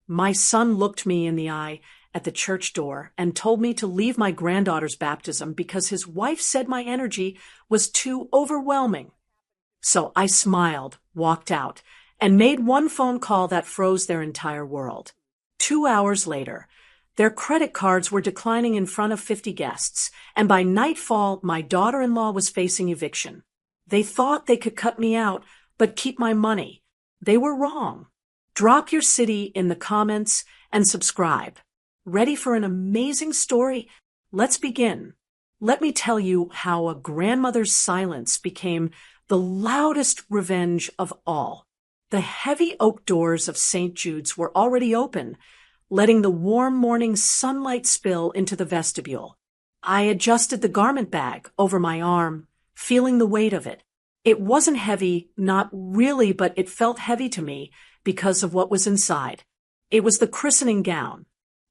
My son looked me in the eye at the church door and told me to leave my granddaughter's baptism because his wife said my energy was too overwhelming. So I smiled, walked out, and made one phone call that froze their entire world. 2 hours later, their credit cards were declining in front of 50 guests, and by nightfall, my daughter-in-law was facing eviction. They thought they could cut me out, but keep my money. They were wrong. Drop your city in the comments and subscribe. Ready for an amazing story? Let's begin. Let me tell you how a grandmother's silence became the loudest revenge of all. The heavy oak doors of St. Jude's were already open, letting the warm morning sunlight spill into the vestibule. I adjusted the garment bag over my arm, feeling the weight of it. It wasn't heavy, not really, but it felt heavy to me because of what was inside. It was the christening gown.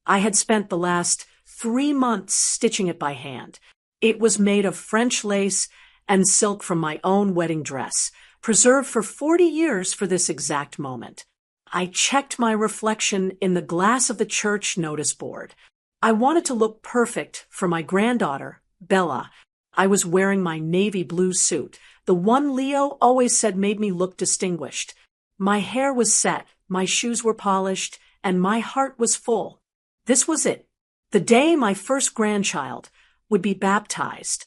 I had spent the last 3 months stitching it by hand. It was made of French lace and silk from my own wedding dress, preserved for 40 years for this exact moment. I checked my reflection in the glass of the church notice board. I wanted to look perfect for my granddaughter, Bella. I was wearing my navy blue suit, the one Leo always said made me look distinguished. My hair was set, my shoes were polished, and my heart was full. This was it. The day my first grandchild would be baptized.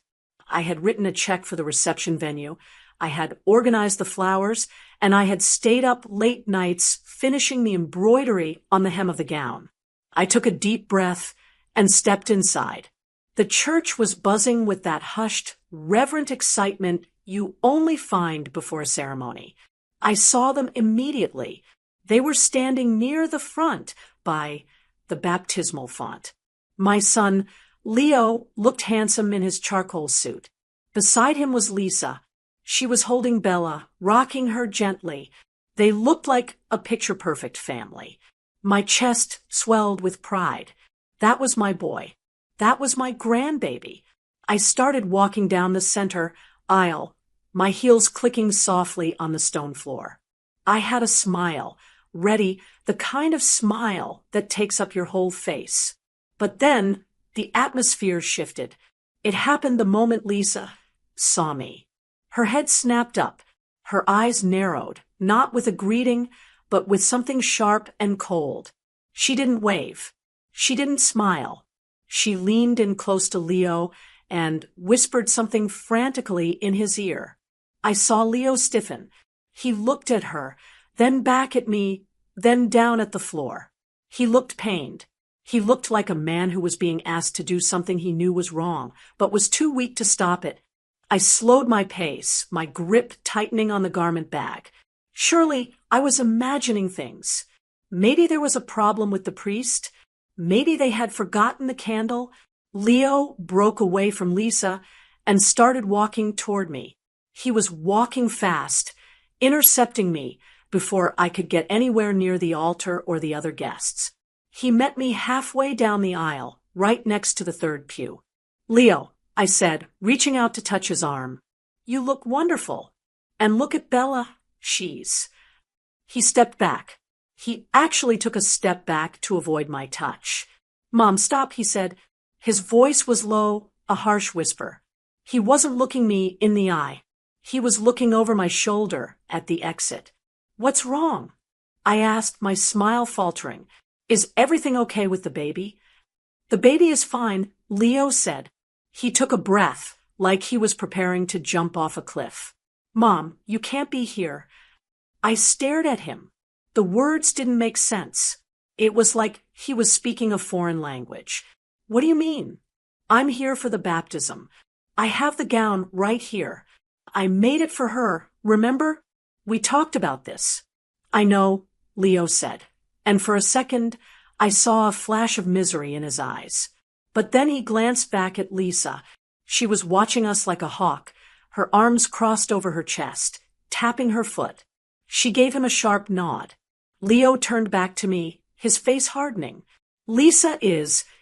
I had written a check for the reception venue. I had organized the flowers, and I had stayed up late nights finishing the embroidery on the hem of the gown. I took a deep breath and stepped inside. The church was buzzing with that hushed, reverent excitement you only find before a ceremony. I saw them immediately. They were standing near the front by the baptismal font. My son, Leo, looked handsome in his charcoal suit. Beside him was Lisa. She was holding Bella, rocking her gently. They looked like a picture-perfect family. My chest swelled with pride. That was my boy. That was my grandbaby. I started walking down the center aisle, my heels clicking softly on the stone floor. I had a smile, ready, the kind of smile that takes up your whole face. But then the atmosphere shifted. It happened the moment Lisa saw me. Her head snapped up, her eyes narrowed, not with a greeting, but with something sharp and cold. She didn't wave. She didn't smile. She leaned in close to Leo and whispered something frantically in his ear. I saw Leo stiffen. He looked at her, then back at me, then down at the floor. He looked pained. He looked like a man who was being asked to do something he knew was wrong, but was too weak to stop it. I slowed my pace, my grip tightening on the garment bag. Surely I was imagining things. Maybe there was a problem with the priest. Maybe they had forgotten the candle. Leo broke away from Lisa and started walking toward me. He was walking fast, intercepting me before I could get anywhere near the altar or the other guests. He met me halfway down the aisle, right next to the third pew. "Leo," I said, reaching out to touch his arm. "You look wonderful. And look at Bella. She's—" He stepped back. He actually took a step back to avoid my touch. "Mom, stop," he said. His voice was low, a harsh whisper. He wasn't looking me in the eye. He was looking over my shoulder at the exit. "What's wrong?" I asked, my smile faltering. "Is everything okay with the baby?" "The baby is fine," Leo said. He took a breath, like he was preparing to jump off a cliff. "Mom, you can't be here." I stared at him. The words didn't make sense. It was like he was speaking a foreign language. "What do you mean?" "I'm here for the baptism. I have the gown right here. I made it for her, remember? We talked about this." "I know," Leo said, and for a second I saw a flash of misery in his eyes. But then he glanced back at Lisa. She was watching us like a hawk, her arms crossed over her chest, tapping her foot. She gave him a sharp nod. Leo turned back to me, his face hardening.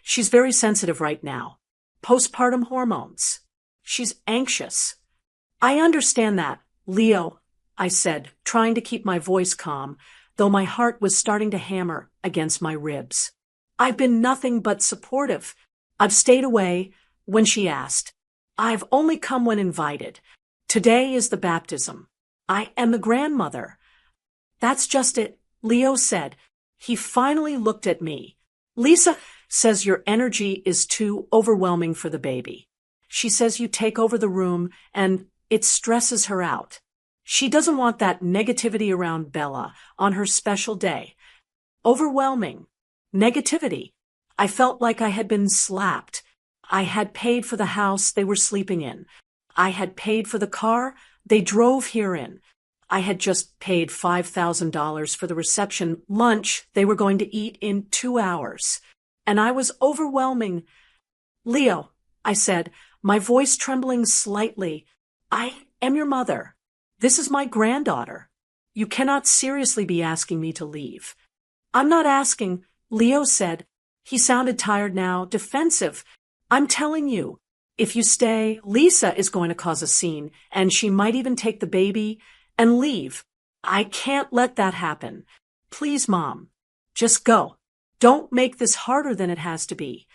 She's very sensitive right now. Postpartum hormones. She's anxious." "I understand that, Leo," I said, trying to keep my voice calm, though my heart was starting to hammer. against my ribs. I've been nothing but supportive. I've stayed away when she asked. I've only come when invited. Today is the baptism. I am the grandmother. That's just it, Leo said. He finally looked at me. Lisa says your energy is too overwhelming for the baby. She says you take over the room and it stresses her out. She doesn't want that negativity around Bella on her special day. Overwhelming. Negativity. I felt like I had been slapped. I had paid for the house they were sleeping in. I had paid for the car they drove here in. I had just paid $5,000 for the reception lunch they were going to eat in 2 hours. And I was overwhelming. Leo, I said, my voice trembling slightly, I am your mother. This is my granddaughter. You cannot seriously be asking me to leave. I'm not asking, Leo said. He sounded tired now, defensive. I'm telling you, if you stay, Lisa is going to cause a scene, and she might even take the baby and leave. I can't let that happen. Please, Mom, just go. Don't make this harder than it has to be.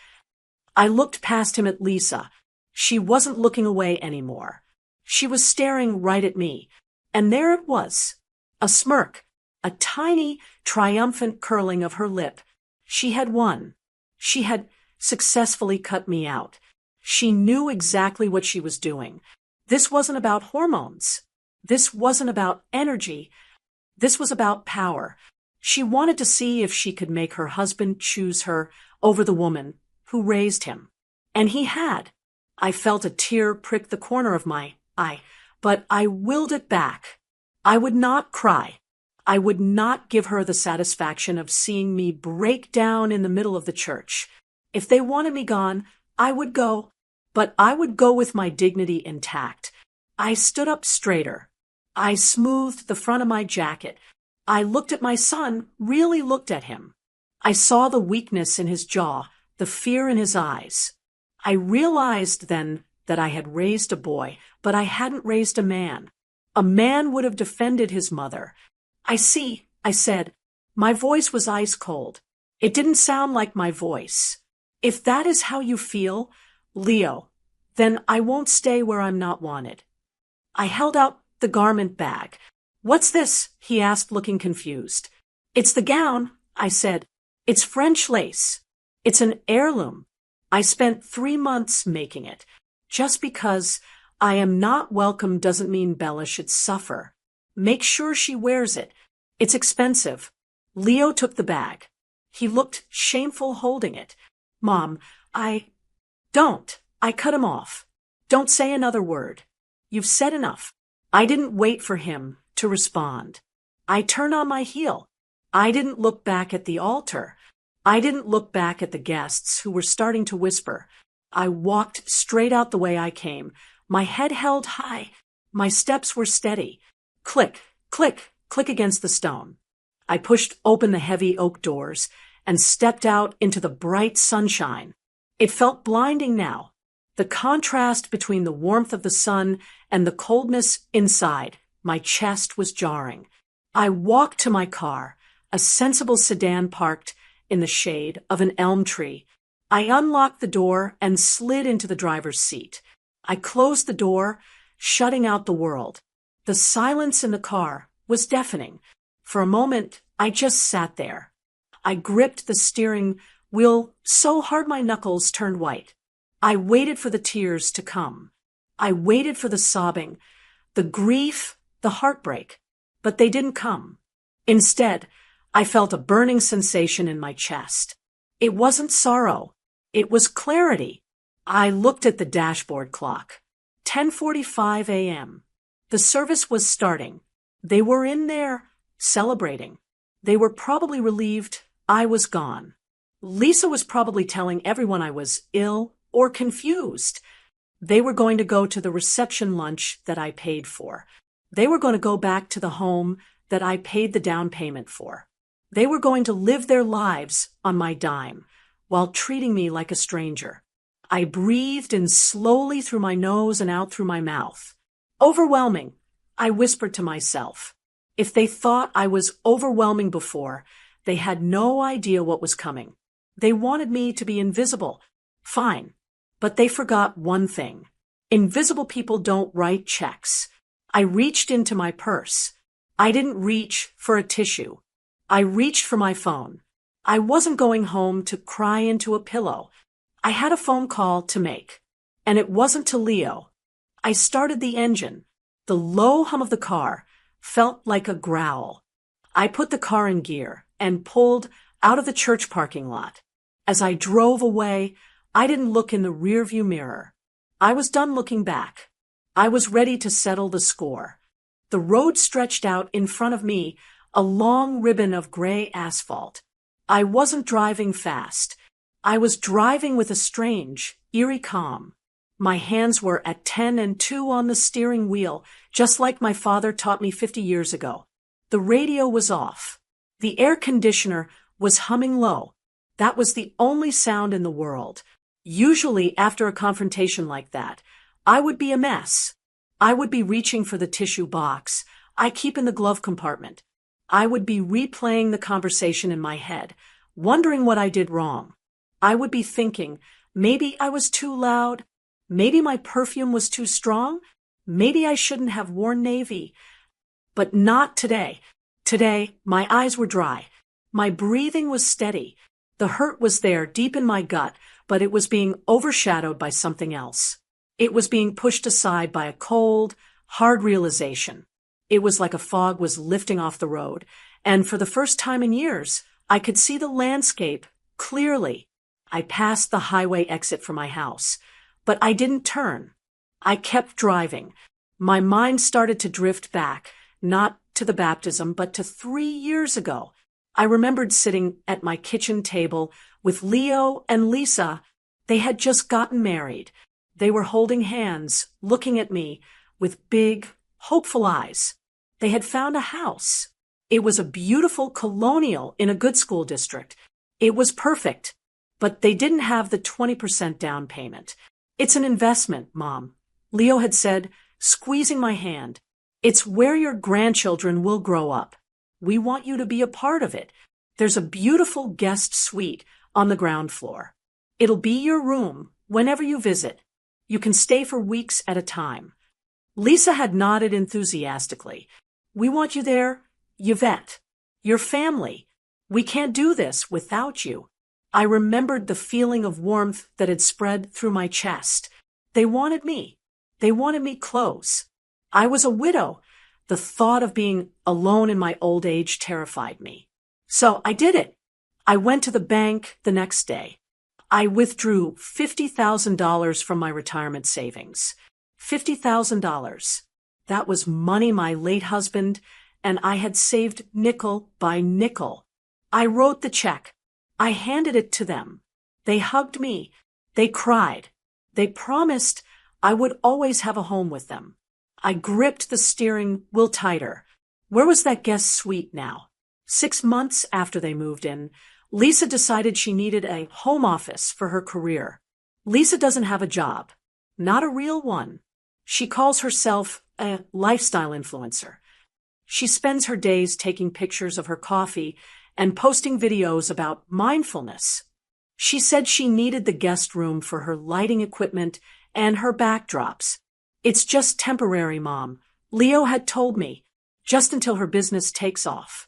I looked past him at Lisa. She wasn't looking away anymore. She was staring right at me. And there it was. A smirk. A tiny, triumphant curling of her lip. She had won. She had successfully cut me out. She knew exactly what she was doing. This wasn't about hormones. This wasn't about energy. This was about power. She wanted to see if she could make her husband choose her over the woman who raised him. And he had. I felt a tear prick the corner of my eye, but I willed it back. I would not cry. I would not give her the satisfaction of seeing me break down in the middle of the church. If they wanted me gone, I would go, but I would go with my dignity intact. I stood up straighter. I smoothed the front of my jacket. I looked at my son, really looked at him. I saw the weakness in his jaw, the fear in his eyes. I realized then that I had raised a boy, but I hadn't raised a man. A man would have defended his mother. I see, I said. My voice was ice cold. It didn't sound like my voice. If that is how you feel, Leo, then I won't stay where I'm not wanted. I held out the garment bag. What's this? He asked, looking confused. It's the gown, I said. It's French lace. It's an heirloom. I spent 3 months making it. Just because I am not welcome doesn't mean Bella should suffer. Make sure she wears it. It's expensive. Leo took the bag. He looked shameful holding it. Mom, Don't. I cut him off. Don't say another word. You've said enough. I didn't wait for him to respond. I turned on my heel. I didn't look back at the altar. I didn't look back at the guests who were starting to whisper. I walked straight out the way I came, my head held high. My steps were steady. Click, click, click against the stone. I pushed open the heavy oak doors and stepped out into the bright sunshine. It felt blinding now. The contrast between the warmth of the sun and the coldness inside, my chest was jarring. I walked to my car, a sensible sedan parked in the shade of an elm tree. I unlocked the door and slid into the driver's seat. I closed the door, shutting out the world. The silence in the car was deafening. For a moment, I just sat there. I gripped the steering wheel so hard my knuckles turned white. I waited for the tears to come. I waited for the sobbing, the grief, the heartbreak, but they didn't come. Instead, I felt a burning sensation in my chest. It wasn't sorrow. It was clarity. I looked at the dashboard clock. 10:45 a.m. The service was starting. They were in there, celebrating. They were probably relieved I was gone. Lisa was probably telling everyone I was ill or confused. They were going to go to the reception lunch that I paid for. They were going to go back to the home that I paid the down payment for. They were going to live their lives on my dime while treating me like a stranger. I breathed in slowly through my nose and out through my mouth. Overwhelming, I whispered to myself. If they thought I was overwhelming before, They had no idea what was coming. They wanted me to be invisible. Fine. But they forgot one thing. Invisible people don't write checks. I reached into my purse. I didn't reach for a tissue. I reached for my phone. I wasn't going home to cry into a pillow. I had a phone call to make. And it wasn't to Leo. I started the engine. The low hum of the car felt like a growl. I put the car in gear and pulled out of the church parking lot. As I drove away, I didn't look in the rearview mirror. I was done looking back. I was ready to settle the score. The road stretched out in front of me, a long ribbon of gray asphalt. I wasn't driving fast. I was driving with a strange, eerie calm. My hands were at 10 and 2 on the steering wheel, just like my father taught me 50 years ago. The radio was off. The air conditioner was humming low. That was the only sound in the world. Usually after a confrontation like that, I would be a mess. I would be reaching for the tissue box I keep in the glove compartment. I would be replaying the conversation in my head, wondering what I did wrong. I would be thinking, maybe I was too loud. Maybe my perfume was too strong. Maybe I shouldn't have worn navy. But not today. Today, my eyes were dry. My breathing was steady. The hurt was there deep in my gut, but it was being overshadowed by something else. It was being pushed aside by a cold, hard realization. It was like a fog was lifting off the road, and for the first time in years, I could see the landscape clearly. I passed the highway exit for my house, but I didn't turn. I kept driving. My mind started to drift back, not to the baptism, but to 3 years ago. I remembered sitting at my kitchen table with Leo and Lisa. They had just gotten married. They were holding hands, looking at me with big, hopeful eyes. They had found a house. It was a beautiful colonial in a good school district. It was perfect, but they didn't have the 20% down payment. It's an investment, Mom, Leo had said, squeezing my hand. It's where your grandchildren will grow up. We want you to be a part of it. There's a beautiful guest suite on the ground floor. It'll be your room whenever you visit. You can stay for weeks at a time. Lisa had nodded enthusiastically. We want you there, Yvette. Your family. We can't do this without you. I remembered the feeling of warmth that had spread through my chest. They wanted me. They wanted me close. I was a widow. The thought of being alone in my old age terrified me. So I did it. I went to the bank the next day. I withdrew $50,000 from my retirement savings. $50,000. That was money my late husband and I had saved nickel by nickel. I wrote the check. I handed it to them. They hugged me. They cried. They promised I would always have a home with them. I gripped the steering wheel tighter. Where was that guest suite now? 6 months after they moved in, Lisa decided she needed a home office for her career. Lisa doesn't have a job. Not a real one. She calls herself a lifestyle influencer. She spends her days taking pictures of her coffee and posting videos about mindfulness. She said she needed the guest room for her lighting equipment and her backdrops. It's just temporary, Mom, Leo had told me, just until her business takes off.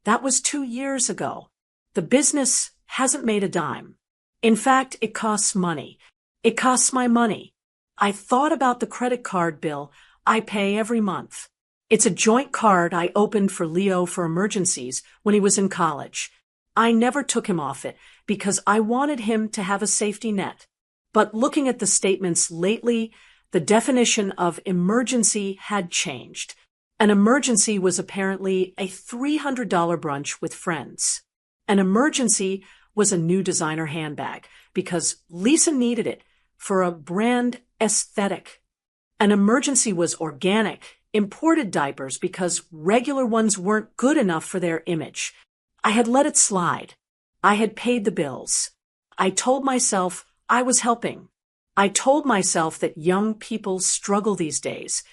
That was 2 years ago. The business hasn't made a dime. In fact, it costs money. It costs my money. I thought about the credit card bill I pay every month. It's a joint card I opened for Leo for emergencies when he was in college. I never took him off it because I wanted him to have a safety net. But looking at the statements lately, the definition of emergency had changed. An emergency was apparently a $300 brunch with friends. An emergency was a new designer handbag because Lisa needed it for a brand aesthetic. An emergency was organic, imported diapers because regular ones weren't good enough for their image. I had let it slide. I had paid the bills. I told myself I was helping. I told myself that young people struggle these days,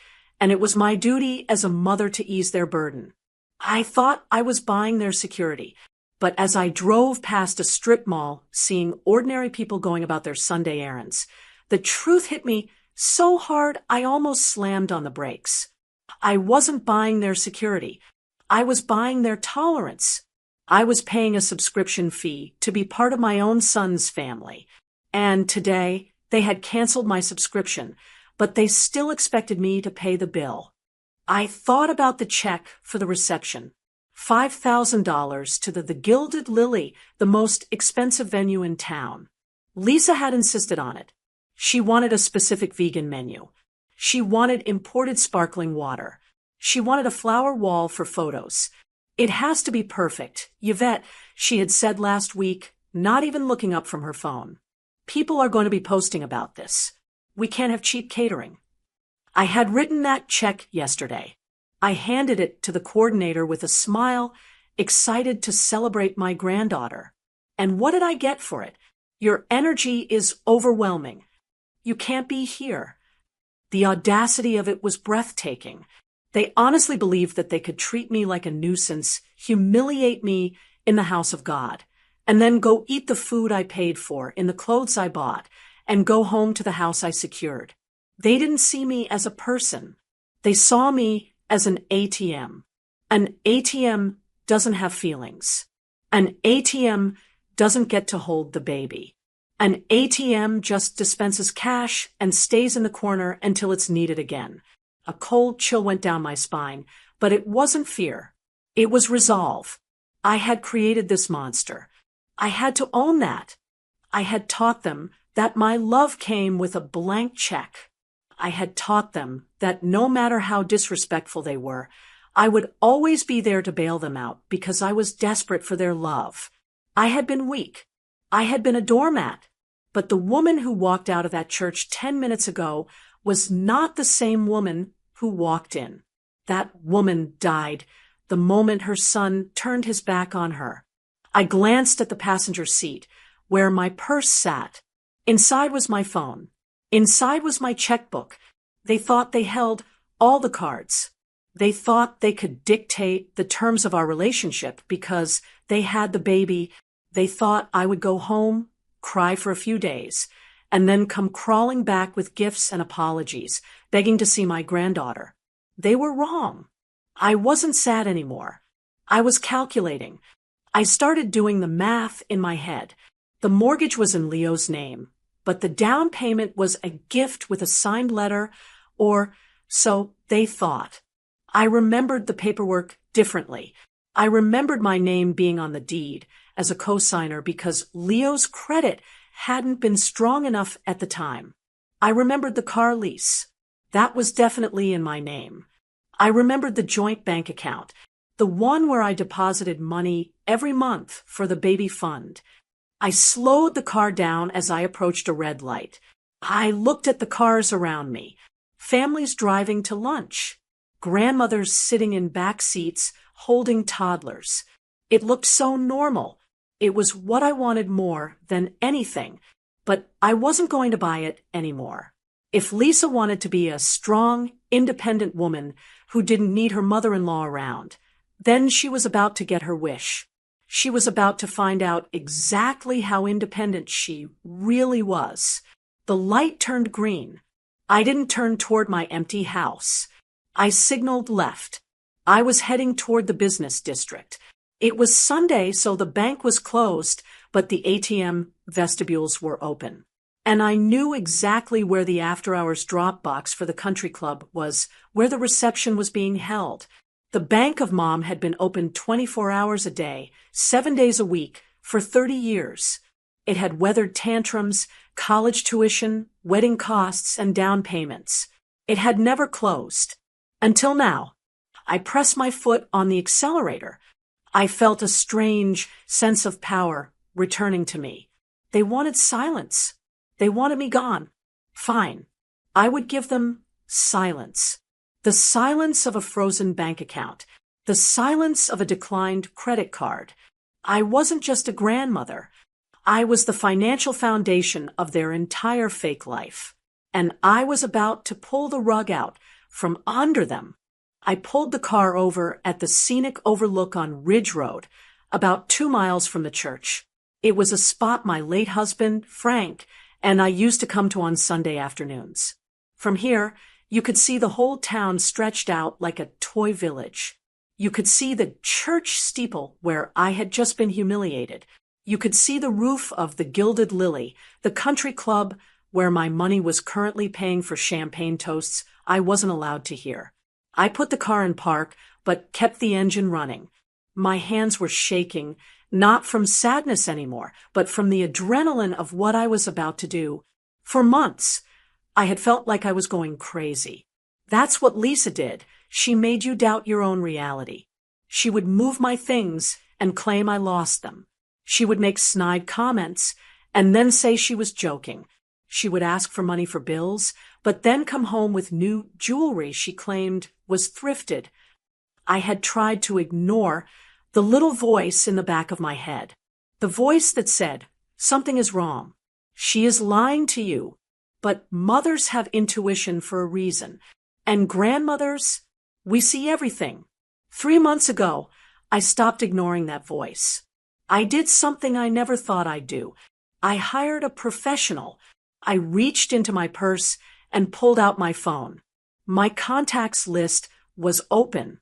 and it was my duty as a mother to ease their burden. I thought I was buying their security, But as I drove past a strip mall, seeing ordinary people going about their Sunday errands, the truth hit me so hard I almost slammed on the brakes. I wasn't buying their security. I was buying their tolerance. I was paying a subscription fee to be part of my own son's family. And today, they had canceled my subscription, but they still expected me to pay the bill. I thought about the check for the reception. $5,000 to the Gilded Lily, the most expensive venue in town. Lisa had insisted on it. She wanted a specific vegan menu. She wanted imported sparkling water. She wanted a flower wall for photos. It has to be perfect, Yvette, she had said last week, not even looking up from her phone. People are going to be posting about this. We can't have cheap catering. I had written that check yesterday. I handed it to the coordinator with a smile, excited to celebrate my granddaughter. And what did I get for it? Your energy is overwhelming. You can't be here. The audacity of it was breathtaking. They honestly believed that they could treat me like a nuisance, humiliate me in the house of God, and then go eat the food I paid for in the clothes I bought, and go home to the house I secured. They didn't see me as a person. They saw me as an ATM. An ATM doesn't have feelings. An ATM doesn't get to hold the baby. An ATM just dispenses cash and stays in the corner until it's needed again. A cold chill went down my spine, but it wasn't fear. It was resolve. I had created this monster. I had to own that. I had taught them that my love came with a blank check. I had taught them that no matter how disrespectful they were, I would always be there to bail them out because I was desperate for their love. I had been weak. I had been a doormat. But the woman who walked out of that church 10 minutes ago was not the same woman who walked in. That woman died the moment her son turned his back on her. I glanced at the passenger seat, where my purse sat. Inside was my phone. Inside was my checkbook. They thought they held all the cards. They thought they could dictate the terms of our relationship because they had the baby. They thought I would go home, cry for a few days, and then come crawling back with gifts and apologies, begging to see my granddaughter. They were wrong. I wasn't sad anymore. I was calculating. I started doing the math in my head. The mortgage was in Leo's name, but the down payment was a gift with a signed letter, or so they thought. I remembered the paperwork differently. I remembered my name being on the deed as a co-signer because Leo's credit hadn't been strong enough at the time. I remembered the car lease. That was definitely in my name. I remembered the joint bank account, the one where I deposited money every month for the baby fund. I slowed the car down as I approached a red light. I looked at the cars around me. Families driving to lunch. Grandmothers sitting in back seats holding toddlers. It looked so normal. It was what I wanted more than anything, but I wasn't going to buy it anymore. If Lisa wanted to be a strong, independent woman who didn't need her mother-in-law around, then she was about to get her wish. She was about to find out exactly how independent she really was. The light turned green. I didn't turn toward my empty house. I signaled left. I was heading toward the business district. It was Sunday, so the bank was closed, but the ATM vestibules were open. And I knew exactly where the after-hours drop box for the country club was, where the reception was being held. The Bank of Mom had been open 24 hours a day, 7 days a week, for 30 years. It had weathered tantrums, college tuition, wedding costs, and down payments. It had never closed. Until now. I pressed my foot on the accelerator. I felt a strange sense of power returning to me. They wanted silence. They wanted me gone. Fine. I would give them silence. The silence of a frozen bank account. The silence of a declined credit card. I wasn't just a grandmother. I was the financial foundation of their entire fake life. And I was about to pull the rug out from under them. I pulled the car over at the scenic overlook on Ridge Road, about 2 miles from the church. It was a spot my late husband, Frank, and I used to come to on Sunday afternoons. From here, you could see the whole town stretched out like a toy village. You could see the church steeple where I had just been humiliated. You could see the roof of the Gilded Lily, the country club where my money was currently paying for champagne toasts I wasn't allowed to hear. I put the car in park, but kept the engine running. My hands were shaking, not from sadness anymore, but from the adrenaline of what I was about to do. For months, I had felt like I was going crazy. That's what Lisa did. She made you doubt your own reality. She would move my things and claim I lost them. She would make snide comments and then say she was joking. She would ask for money for bills, but then come home with new jewelry she claimed was thrifted. I had tried to ignore the little voice in the back of my head. The voice that said, something is wrong. She is lying to you. But mothers have intuition for a reason. And grandmothers, we see everything. 3 months ago, I stopped ignoring that voice. I did something I never thought I'd do. I hired a professional. I reached into my purse and pulled out my phone. My contacts list was open.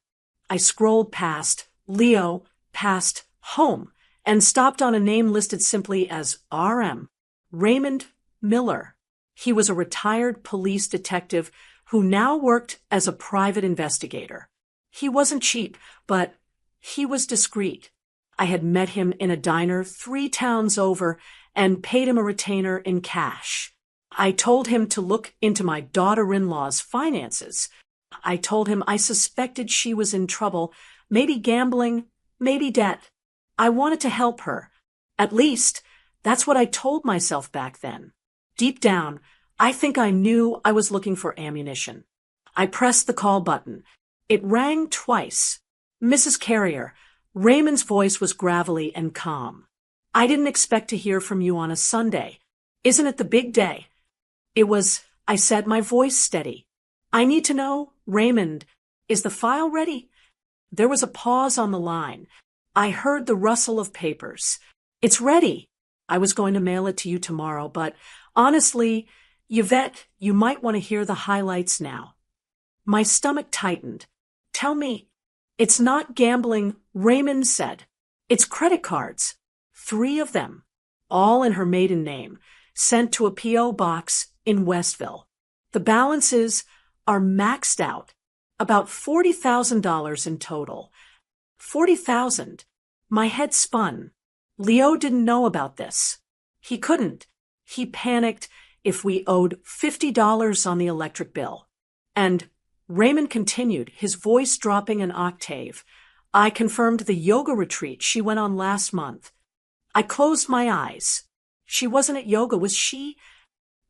I scrolled past Leo, past home, and stopped on a name listed simply as RM, Raymond Miller. He was a retired police detective who now worked as a private investigator. He wasn't cheap, but he was discreet. I had met him in a diner 3 towns over and paid him a retainer in cash. I told him to look into my daughter-in-law's finances. I told him I suspected she was in trouble, maybe gambling, maybe debt. I wanted to help her. At least, that's what I told myself back then. Deep down, I think I knew I was looking for ammunition. I pressed the call button. It rang twice. Mrs. Carrier, Raymond's voice was gravelly and calm. I didn't expect to hear from you on a Sunday. Isn't it the big day? It was, I said, my voice steady. I need to know, Raymond, is the file ready? There was a pause on the line. I heard the rustle of papers. It's ready. I was going to mail it to you tomorrow, but honestly, Yvette, you might want to hear the highlights now. My stomach tightened. Tell me. It's not gambling, Raymond said. It's credit cards. 3 of them, all in her maiden name, sent to a P.O. box in Westville. The balances are maxed out, about $40,000 in total. 40,000. My head spun. Leo didn't know about this. He couldn't. He panicked if we owed $50 on the electric bill. And Raymond continued, his voice dropping an octave. I confirmed the yoga retreat she went on last month. I closed my eyes. She wasn't at yoga, was she?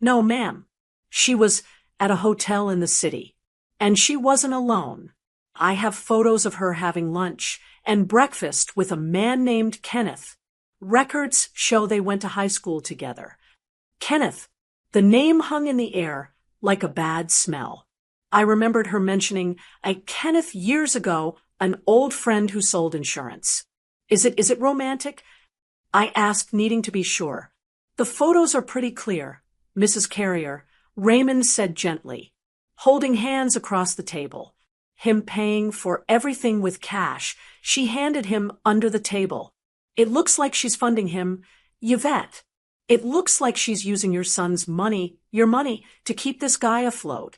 No, ma'am. She was at a hotel in the city. And she wasn't alone. I have photos of her having lunch and breakfast with a man named Kenneth. Records show they went to high school together. Kenneth, the name hung in the air like a bad smell. I remembered her mentioning a Kenneth years ago, an old friend who sold insurance. Is it romantic? I asked, needing to be sure. The photos are pretty clear, Mrs. Carrier, Raymond said gently, holding hands across the table. Him paying for everything with cash. She handed him under the table. It looks like she's funding him. Yvette, it looks like she's using your son's money, your money, to keep this guy afloat.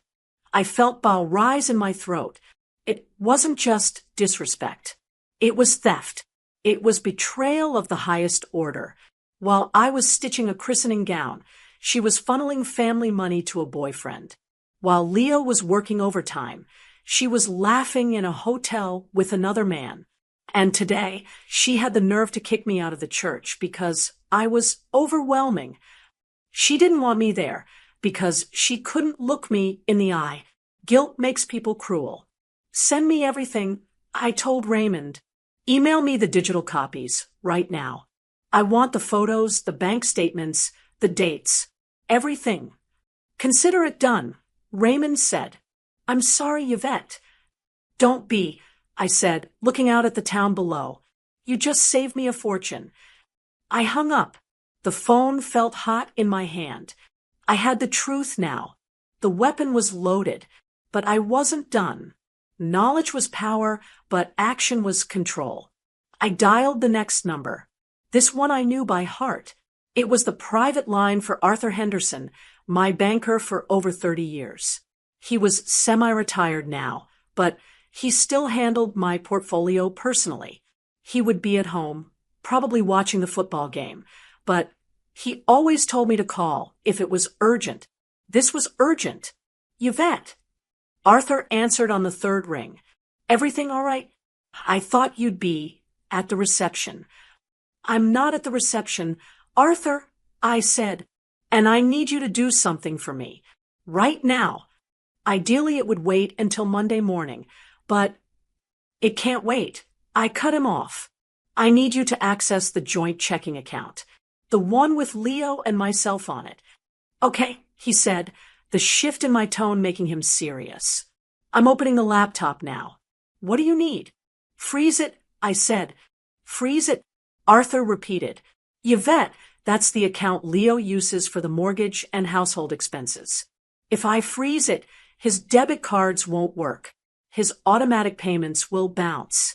I felt bile rise in my throat. It wasn't just disrespect. It was theft. It was betrayal of the highest order. While I was stitching a christening gown, she was funneling family money to a boyfriend. While Leo was working overtime, she was laughing in a hotel with another man. And today, she had the nerve to kick me out of the church because I was overwhelming. She didn't want me there because she couldn't look me in the eye. Guilt makes people cruel. Send me everything, I told Raymond. Email me the digital copies right now. I want the photos, the bank statements, the dates, everything. Consider it done, Raymond said. I'm sorry, Yvette. Don't be, I said, looking out at the town below. You just saved me a fortune. I hung up. The phone felt hot in my hand. I had the truth now. The weapon was loaded, but I wasn't done. Knowledge was power, but action was control. I dialed the next number. This one I knew by heart. It was the private line for Arthur Henderson, my banker for over 30 years. He was semi-retired now, but he still handled my portfolio personally. He would be at home, probably watching the football game, but he always told me to call if it was urgent. This was urgent. Yvette. Arthur answered on the third ring. Everything all right? I thought you'd be at the reception. I'm not at the reception. Arthur, I said, and I need you to do something for me. Right now. Ideally, it would wait until Monday morning, but it can't wait. I cut him off. I need you to access the joint checking account, the one with Leo and myself on it. Okay, he said, the shift in my tone making him serious. I'm opening the laptop now. What do you need? Freeze it, I said. Freeze it, Arthur repeated. Yvette, that's the account Leo uses for the mortgage and household expenses. If I freeze it, his debit cards won't work. His automatic payments will bounce.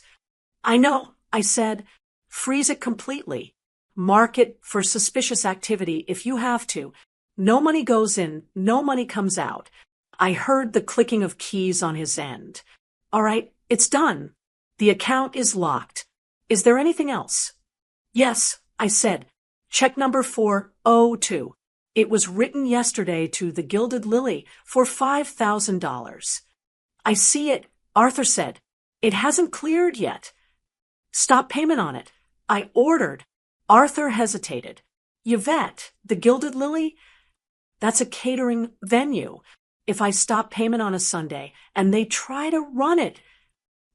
I know, I said. Freeze it completely. Mark it for suspicious activity if you have to. No money goes in, no money comes out. I heard the clicking of keys on his end. All right, it's done. The account is locked. Is there anything else? Yes, I said. Check number 402. It was written yesterday to the Gilded Lily for $5,000. I see it, Arthur said. It hasn't cleared yet. Stop payment on it. I ordered. Arthur hesitated. Yvette, the Gilded Lily? That's a catering venue. If I stop payment on a Sunday and they try to run it,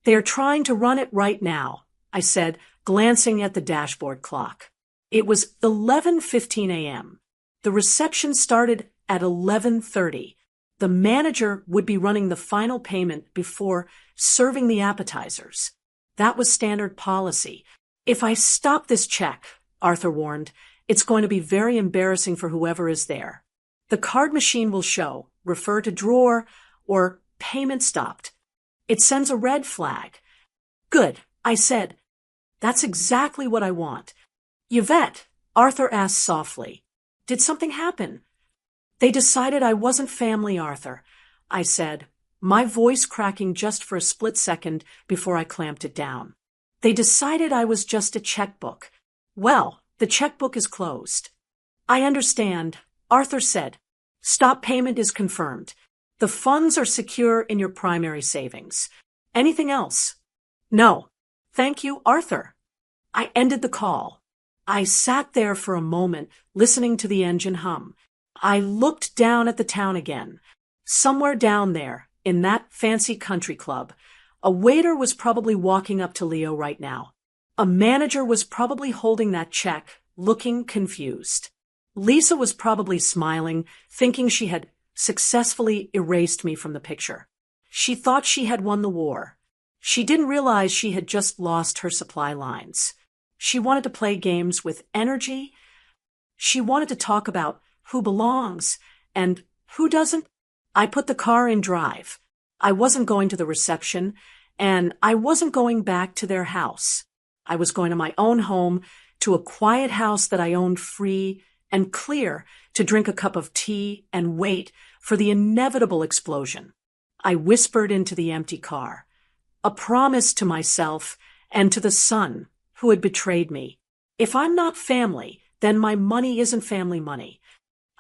they're trying to run it right now, I said, glancing at the dashboard clock. It was 11:15 a.m. The reception started at 11:30. The manager would be running the final payment before serving the appetizers. That was standard policy. If I stop this check, Arthur warned, it's going to be very embarrassing for whoever is there. The card machine will show, refer to drawer, or payment stopped. It sends a red flag. Good, I said. That's exactly what I want. Yvette, Arthur asked softly. Did something happen? They decided I wasn't family, Arthur, I said, my voice cracking just for a split second before I clamped it down. They decided I was just a checkbook. Well, the checkbook is closed. I understand, Arthur said. Stop payment is confirmed. The funds are secure in your primary savings. Anything else? No. Thank you, Arthur. I ended the call. I sat there for a moment, listening to the engine hum. I looked down at the town again. Somewhere down there, in that fancy country club, a waiter was probably walking up to Leo right now. A manager was probably holding that check, looking confused. Lisa was probably smiling, thinking she had successfully erased me from the picture. She thought she had won the war. She didn't realize she had just lost her supply lines. She wanted to play games with energy. She wanted to talk about who belongs and who doesn't. I put the car in drive. I wasn't going to the reception, and I wasn't going back to their house. I was going to my own home, to a quiet house that I owned free and clear, to drink a cup of tea and wait for the inevitable explosion. I whispered into the empty car, a promise to myself and to the son who had betrayed me. If I'm not family, then my money isn't family money.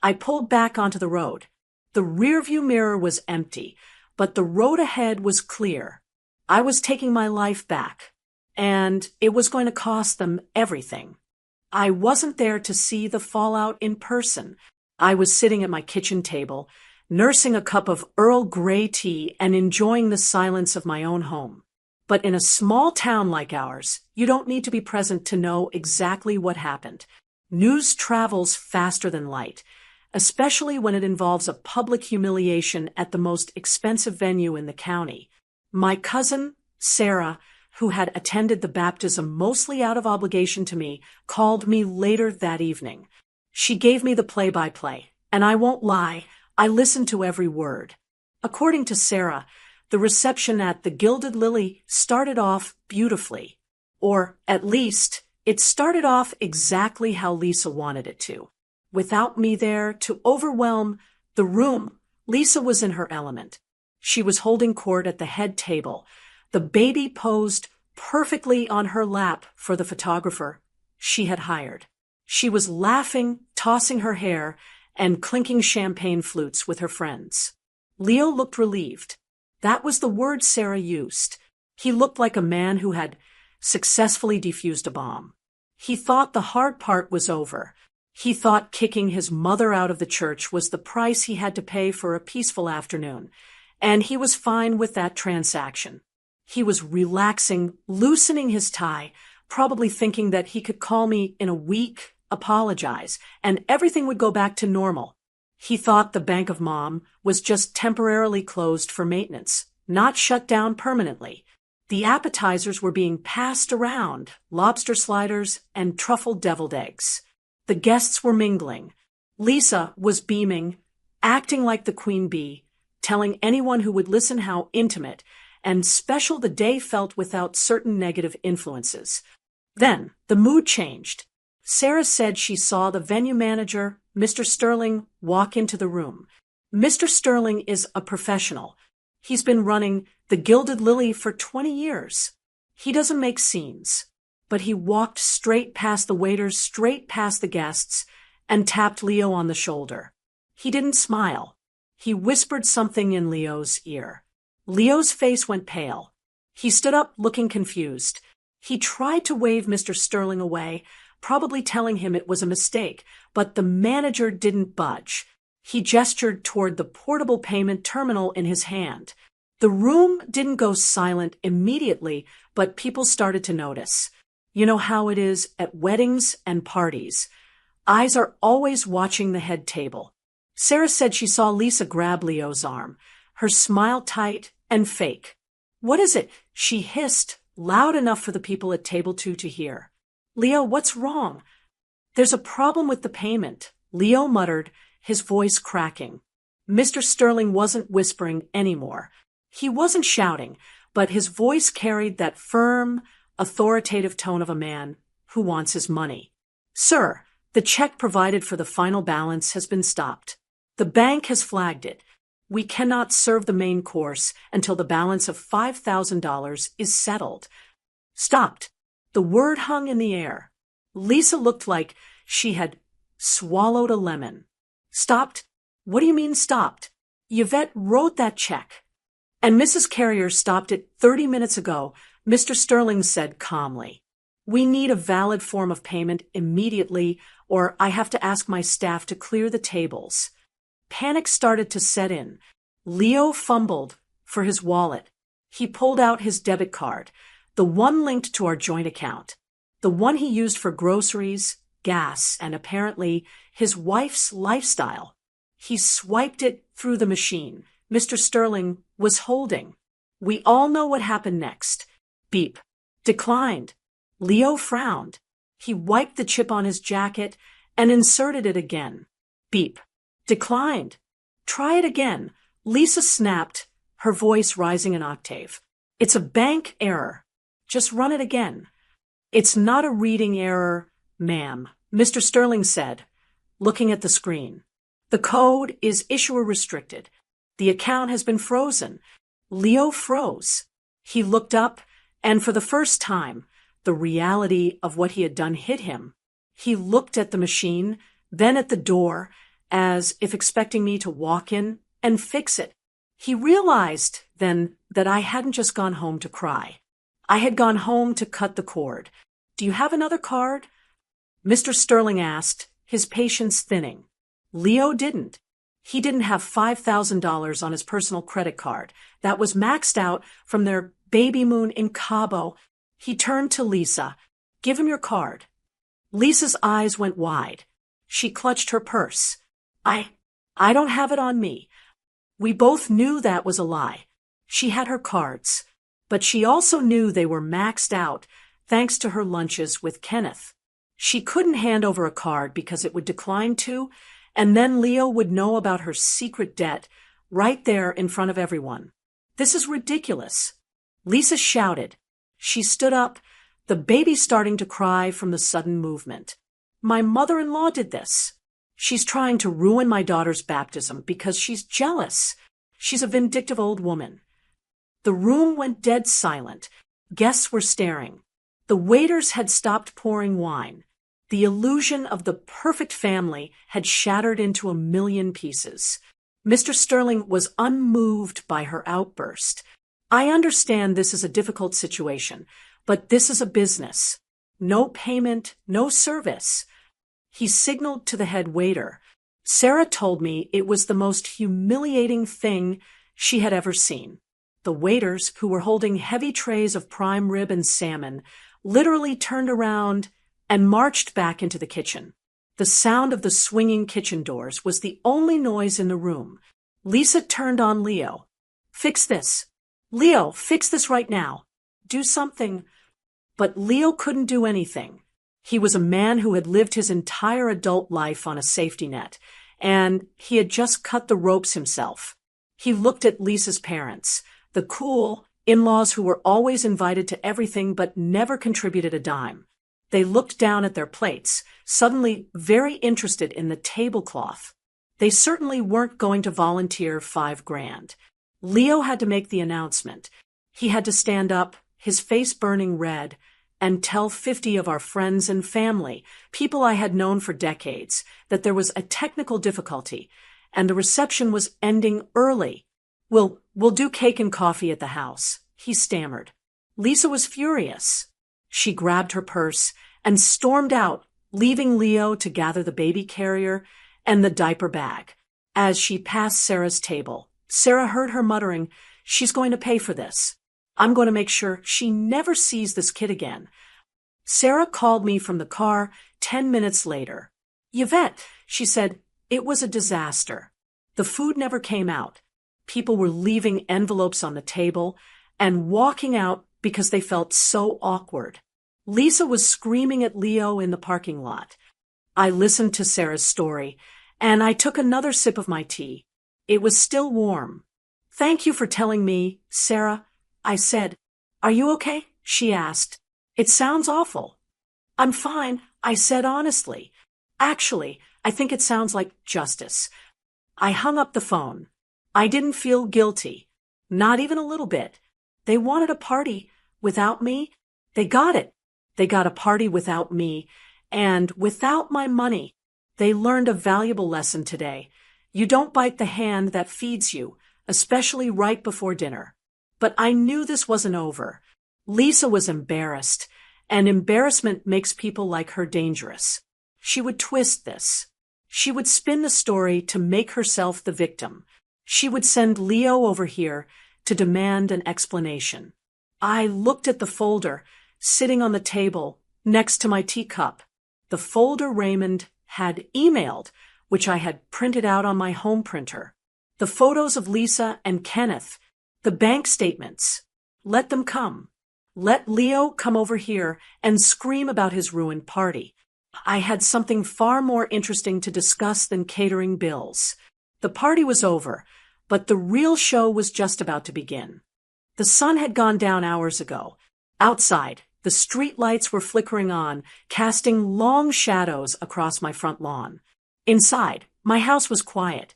I pulled back onto the road. The rearview mirror was empty, but the road ahead was clear. I was taking my life back, and it was going to cost them everything. I wasn't there to see the fallout in person. I was sitting at my kitchen table, nursing a cup of Earl Grey tea and enjoying the silence of my own home. But in a small town like ours, you don't need to be present to know exactly what happened. News travels faster than light, especially when it involves a public humiliation at the most expensive venue in the county. My cousin, Sarah, who had attended the baptism mostly out of obligation to me, called me later that evening. She gave me the play-by-play, and I won't lie, I listened to every word. According to Sarah, the reception at the Gilded Lily started off beautifully. Or, at least, it started off exactly how Lisa wanted it to. Without me there to overwhelm the room, Lisa was in her element. She was holding court at the head table. The baby posed perfectly on her lap for the photographer she had hired. She was laughing, tossing her hair, and clinking champagne flutes with her friends. Leo looked relieved. That was the word Sarah used. He looked like a man who had successfully defused a bomb. He thought the hard part was over. He thought kicking his mother out of the church was the price he had to pay for a peaceful afternoon, and he was fine with that transaction. He was relaxing, loosening his tie, probably thinking that he could call me in a week, apologize, and everything would go back to normal. He thought the Bank of Mom was just temporarily closed for maintenance, not shut down permanently. The appetizers were being passed around, lobster sliders and truffle deviled eggs. The guests were mingling. Lisa was beaming, acting like the queen bee, telling anyone who would listen how intimate and special the day felt without certain negative influences. Then the mood changed. Sarah said she saw the venue manager, Mr. Sterling, walk into the room. Mr. Sterling is a professional. He's been running the Gilded Lily for 20 years. He doesn't make scenes, but he walked straight past the waiters, straight past the guests, and tapped Leo on the shoulder. He didn't smile. He whispered something in Leo's ear. Leo's face went pale. He stood up looking confused. He tried to wave Mr. Sterling away, probably telling him it was a mistake, but the manager didn't budge. He gestured toward the portable payment terminal in his hand. The room didn't go silent immediately, but people started to notice. You know how it is at weddings and parties. Eyes are always watching the head table. Sarah said she saw Lisa grab Leo's arm, her smile tight and fake. "What is it?" she hissed, loud enough for the people at table 2 to hear. "Leo, what's wrong?" "There's a problem with the payment," Leo muttered, his voice cracking. Mr. Sterling wasn't whispering anymore. He wasn't shouting, but his voice carried that firm, authoritative tone of a man who wants his money. "Sir, the check provided for the final balance has been stopped. The bank has flagged it. We cannot serve the main course until the balance of $5,000 is settled." Stopped. The word hung in the air. Lisa looked like she had swallowed a lemon. "Stopped? What do you mean stopped? Yvette wrote that check." "And Mrs. Carrier stopped it 30 minutes ago," Mr. Sterling said calmly. "We need a valid form of payment immediately, or I have to ask my staff to clear the tables." Panic started to set in. Leo fumbled for his wallet. He pulled out his debit card, the one linked to our joint account, the one he used for groceries, gas, and apparently his wife's lifestyle. He swiped it through the machine Mr. Sterling was holding. We all know what happened next. Beep. Declined. Leo frowned. He wiped the chip on his jacket and inserted it again. Beep. Declined. Try it again. Lisa snapped, her voice rising an octave. "It's a bank error. Just run it again." "It's not a reading error, ma'am," Mr. Sterling said, looking at the screen. "The code is issuer restricted. The account has been frozen." Leo froze. He looked up, and for the first time, the reality of what he had done hit him. He looked at the machine, then at the door, as if expecting me to walk in and fix it. He realized then that I hadn't just gone home to cry. I had gone home to cut the cord. "Do you have another card?" Mr. Sterling asked, his patience thinning. Leo didn't. He didn't have $5,000 on his personal credit card. That was maxed out from their baby moon in Cabo. He turned to Lisa. "Give him your card." Lisa's eyes went wide. She clutched her purse. I don't have it on me." We both knew that was a lie. She had her cards. But she also knew they were maxed out thanks to her lunches with Kenneth. She couldn't hand over a card because it would decline to, and then Leo would know about her secret debt right there in front of everyone. This is ridiculous. Lisa shouted. She stood up, the baby starting to cry from the sudden movement. My mother-in-law did this. She's trying to ruin my daughter's baptism because she's jealous. She's a vindictive old woman. The room went dead silent. Guests were staring. The waiters had stopped pouring wine. The illusion of the perfect family had shattered into a million pieces. Mr. Sterling was unmoved by her outburst. I understand this is a difficult situation, but this is a business. No payment, no service. He signaled to the head waiter. Sarah told me it was the most humiliating thing she had ever seen. The waiters, who were holding heavy trays of prime rib and salmon, literally turned around and marched back into the kitchen. The sound of the swinging kitchen doors was the only noise in the room. Lisa turned on Leo. Fix this. Leo, fix this right now. Do something. But Leo couldn't do anything. He was a man who had lived his entire adult life on a safety net, and he had just cut the ropes himself. He looked at Lisa's parents, the cool in-laws who were always invited to everything but never contributed a dime. They looked down at their plates, suddenly very interested in the tablecloth. They certainly weren't going to volunteer $5,000. Leo had to make the announcement. He had to stand up, his face burning red, and tell 50 of our friends and family, people I had known for decades, that there was a technical difficulty, and the reception was ending early. We'll do cake and coffee at the house, he stammered. Lisa was furious. She grabbed her purse and stormed out, leaving Leo to gather the baby carrier and the diaper bag. As she passed Sarah's table, Sarah heard her muttering, "She's going to pay for this. I'm going to make sure she never sees this kid again." Sarah called me from the car 10 minutes later. "Yvette," she said, "it was a disaster. The food never came out. People were leaving envelopes on the table and walking out because they felt so awkward." Lisa was screaming at Leo in the parking lot. I listened to Sarah's story, and I took another sip of my tea. It was still warm. "Thank you for telling me, Sarah," I said. "Are you okay?" she asked. "It sounds awful." "I'm fine," I said honestly. "Actually, I think it sounds like justice." I hung up the phone. I didn't feel guilty. Not even a little bit. They wanted a party without me. They got it. They got a party without me, and without my money. They learned a valuable lesson today. You don't bite the hand that feeds you, especially right before dinner. But I knew this wasn't over. Lisa was embarrassed, and embarrassment makes people like her dangerous. She would twist this. She would spin the story to make herself the victim. She would send Leo over here to demand an explanation. I looked at the folder sitting on the table next to my teacup. The folder Raymond had emailed, which I had printed out on my home printer. The photos of Lisa and Kenneth, the bank statements. Let them come. Let Leo come over here and scream about his ruined party. I had something far more interesting to discuss than catering bills. The party was over, but the real show was just about to begin. The sun had gone down hours ago. Outside, the street lights were flickering on, casting long shadows across my front lawn. Inside, my house was quiet.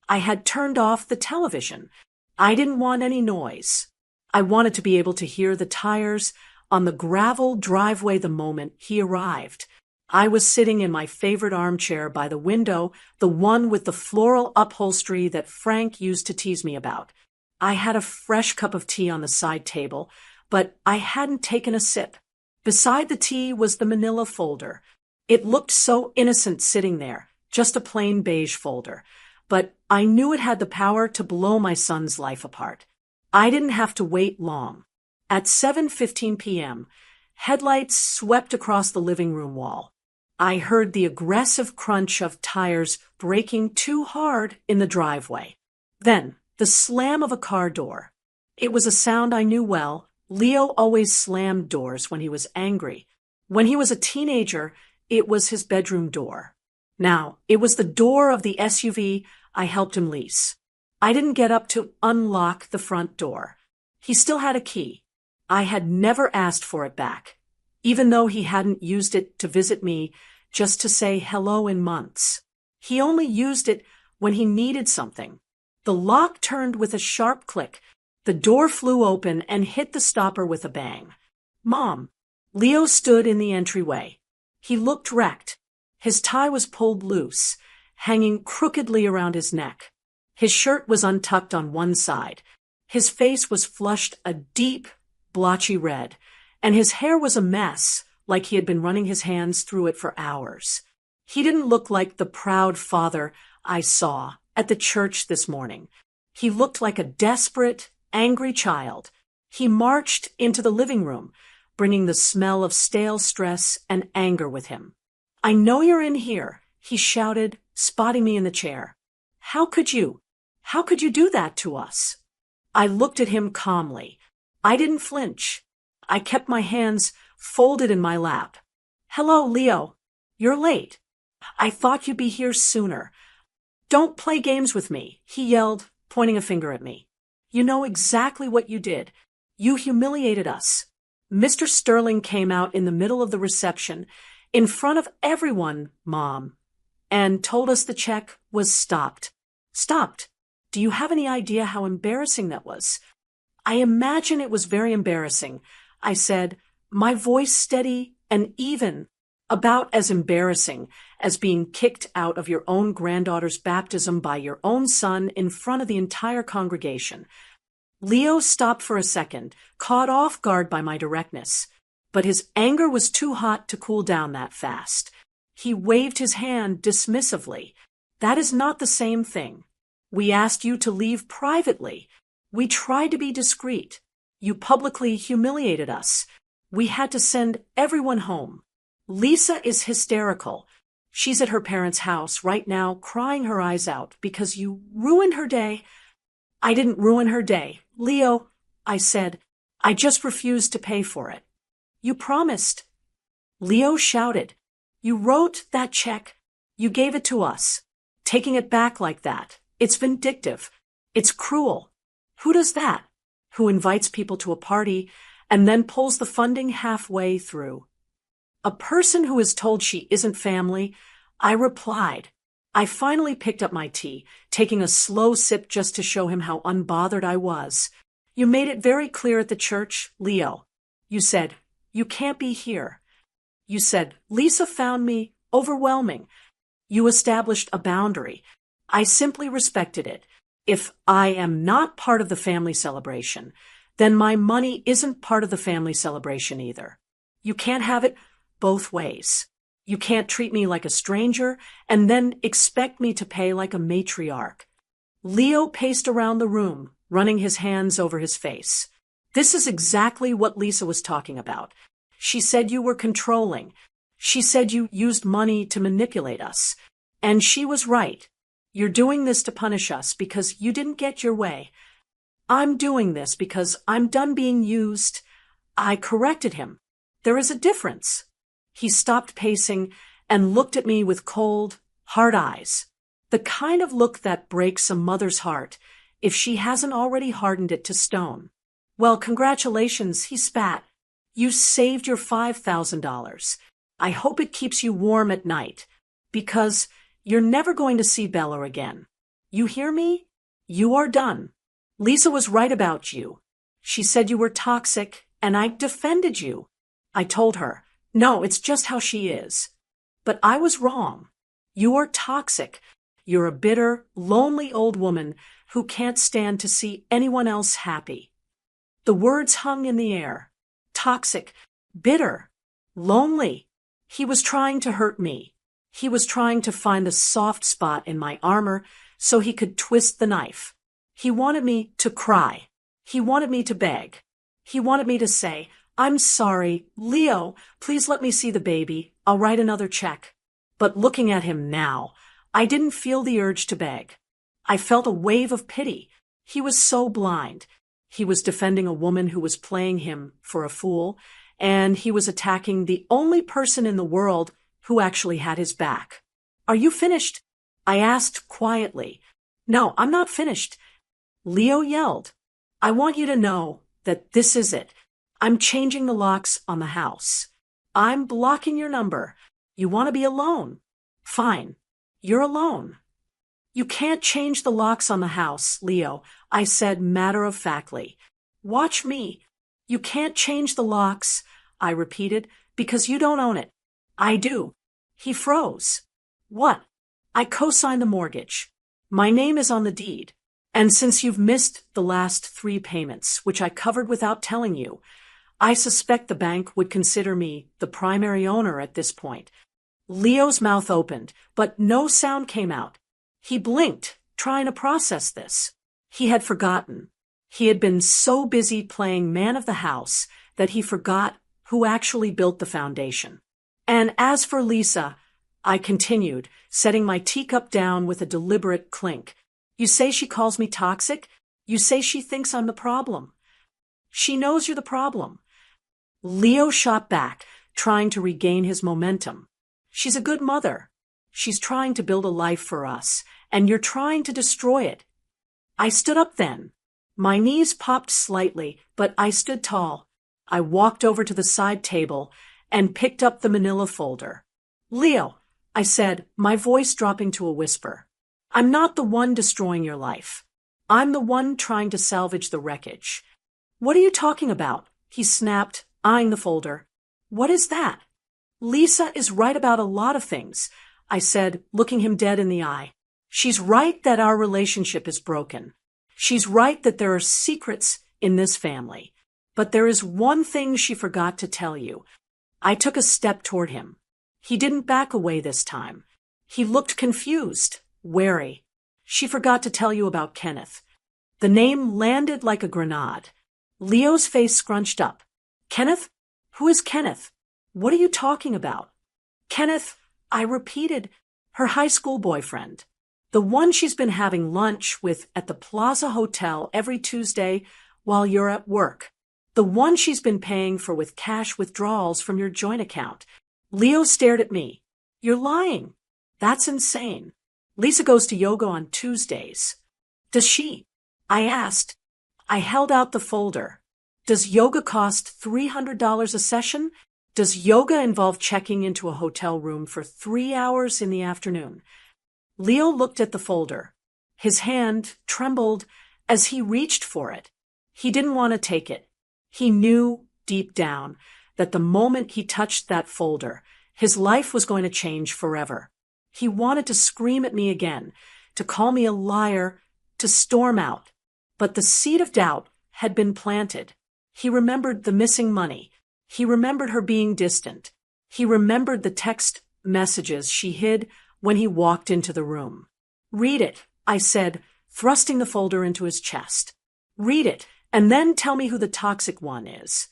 I had turned off the television. I didn't want any noise. I wanted to be able to hear the tires on the gravel driveway the moment he arrived. I was sitting in my favorite armchair by the window, the one with the floral upholstery that Frank used to tease me about. I had a fresh cup of tea on the side table, but I hadn't taken a sip. Beside the tea was the manila folder. It looked so innocent sitting there, just a plain beige folder. But I knew it had the power to blow my son's life apart. I didn't have to wait long. At 7:15 p.m., headlights swept across the living room wall. I heard the aggressive crunch of tires braking too hard in the driveway. Then, the slam of a car door. It was a sound I knew well, Leo always slammed doors when he was angry. When he was a teenager, it was his bedroom door. Now, it was the door of the SUV I helped him lease. I didn't get up to unlock the front door. He still had a key. I had never asked for it back, even though he hadn't used it to visit me just to say hello in months. He only used it when he needed something. The lock turned with a sharp click. The door flew open and hit the stopper with a bang. Mom. Leo stood in the entryway. He looked wrecked. His tie was pulled loose, hanging crookedly around his neck. His shirt was untucked on one side. His face was flushed a deep, blotchy red, and his hair was a mess, like he had been running his hands through it for hours. He didn't look like the proud father I saw at the church this morning. He looked like a desperate, angry child. He marched into the living room, bringing the smell of stale stress and anger with him. "I know you're in here," he shouted, spotting me in the chair. How could you do that to us?" I looked at him calmly. I didn't flinch. I kept my hands folded in my lap. "Hello, Leo. You're late. I thought you'd be here sooner. Don't play games with me," he yelled, pointing a finger at me. "You know exactly what you did. You humiliated us." Mr. Sterling came out in the middle of the reception, in front of everyone, Mom, and told us the check was stopped. Stopped. Do you have any idea how embarrassing that was? "I imagine it was very embarrassing," I said, my voice steady and even, "about as embarrassing as being kicked out of your own granddaughter's baptism by your own son in front of the entire congregation." Leo stopped for a second, caught off guard by my directness, but his anger was too hot to cool down that fast. He waved his hand dismissively. "That is not the same thing. We asked you to leave privately. We tried to be discreet. You publicly humiliated us. We had to send everyone home. Lisa is hysterical. She's at her parents' house right now, crying her eyes out because you ruined her day." "I didn't ruin her day, Leo," I said. "I just refused to pay for it." "You promised." Leo shouted. "You wrote that check. You gave it to us. Taking it back like that. It's vindictive. It's cruel. Who does that? Who invites people to a party and then pulls the funding halfway through?" "A person who is told she isn't family," I replied. I finally picked up my tea, taking a slow sip just to show him how unbothered I was. "You made it very clear at the church, Leo. You said, 'You can't be here.' You said, 'Lisa found me overwhelming.' You established a boundary. I simply respected it. If I am not part of the family celebration, then my money isn't part of the family celebration either. You can't have it both ways. You can't treat me like a stranger and then expect me to pay like a matriarch." Leo paced around the room, running his hands over his face. "This is exactly what Lisa was talking about. She said you were controlling. She said you used money to manipulate us. And she was right. You're doing this to punish us because you didn't get your way. I'm doing this because I'm done being used." I corrected him. "There is a difference." He stopped pacing and looked at me with cold, hard eyes. The kind of look that breaks a mother's heart if she hasn't already hardened it to stone. "Well, congratulations," he spat. "You saved your $5,000. I hope it keeps you warm at night, because you're never going to see Bella again. You hear me? You are done. Lisa was right about you. She said you were toxic, and I defended you. I told her, 'No, it's just how she is.' But I was wrong. You are toxic. You're a bitter, lonely old woman who can't stand to see anyone else happy." The words hung in the air. Toxic, bitter, lonely. He was trying to hurt me. He was trying to find the soft spot in my armor so he could twist the knife. He wanted me to cry. He wanted me to beg. He wanted me to say, "I'm sorry, Leo, please let me see the baby. I'll write another check." But looking at him now, I didn't feel the urge to beg. I felt a wave of pity. He was so blind. He was defending a woman who was playing him for a fool, and he was attacking the only person in the world who actually had his back. Are you finished? I asked quietly. No, I'm not finished. Leo yelled. I want you to know that this is it. I'm changing the locks on the house. I'm blocking your number. You want to be alone? Fine. You're alone. You can't change the locks on the house, Leo, I said matter-of-factly. Watch me. You can't change the locks, I repeated, because you don't own it. I do. He froze. What? I co-signed the mortgage. My name is on the deed. And since you've missed the last 3 payments, which I covered without telling you, I suspect the bank would consider me the primary owner at this point. Leo's mouth opened, but no sound came out. He blinked, trying to process this. He had forgotten. He had been so busy playing man of the house that he forgot who actually built the foundation. And as for Lisa, I continued, setting my teacup down with a deliberate clink. You say she calls me toxic? You say she thinks I'm the problem. She knows you're the problem. Leo shot back, trying to regain his momentum. She's a good mother. She's trying to build a life for us, and you're trying to destroy it. I stood up then. My knees popped slightly, but I stood tall. I walked over to the side table and picked up the manila folder. Leo, I said, my voice dropping to a whisper. I'm not the one destroying your life. I'm the one trying to salvage the wreckage. What are you talking about? He snapped, eyeing the folder. What is that? Lisa is right about a lot of things, I said, looking him dead in the eye. She's right that our relationship is broken. She's right that there are secrets in this family. But there is one thing she forgot to tell you. I took a step toward him. He didn't back away this time. He looked confused, wary. She forgot to tell you about Kenneth. The name landed like a grenade. Leo's face scrunched up. Kenneth? Who is Kenneth? What are you talking about? Kenneth, I repeated, her high school boyfriend. The one she's been having lunch with at the Plaza Hotel every Tuesday while you're at work. The one she's been paying for with cash withdrawals from your joint account. Leo stared at me. You're lying. That's insane. Lisa goes to yoga on Tuesdays. Does she? I asked. I held out the folder. Does yoga cost $300 a session? Does yoga involve checking into a hotel room for 3 hours in the afternoon? Leo looked at the folder. His hand trembled as he reached for it. He didn't want to take it. He knew deep down that the moment he touched that folder, his life was going to change forever. He wanted to scream at me again, to call me a liar, to storm out. But the seed of doubt had been planted. He remembered the missing money. He remembered her being distant. He remembered the text messages she hid when he walked into the room. Read it, I said, thrusting the folder into his chest. Read it, and then tell me who the toxic one is.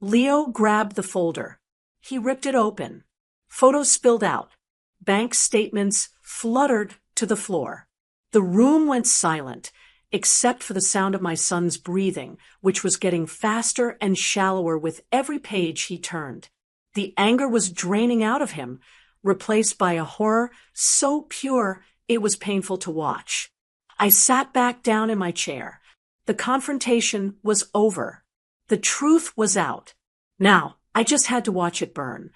Leo grabbed the folder. He ripped it open. Photos spilled out. Bank statements fluttered to the floor. The room went silent, except for the sound of my son's breathing, which was getting faster and shallower with every page he turned. The anger was draining out of him, replaced by a horror so pure it was painful to watch. I sat back down in my chair. The confrontation was over. The truth was out. Now, I just had to watch it burn.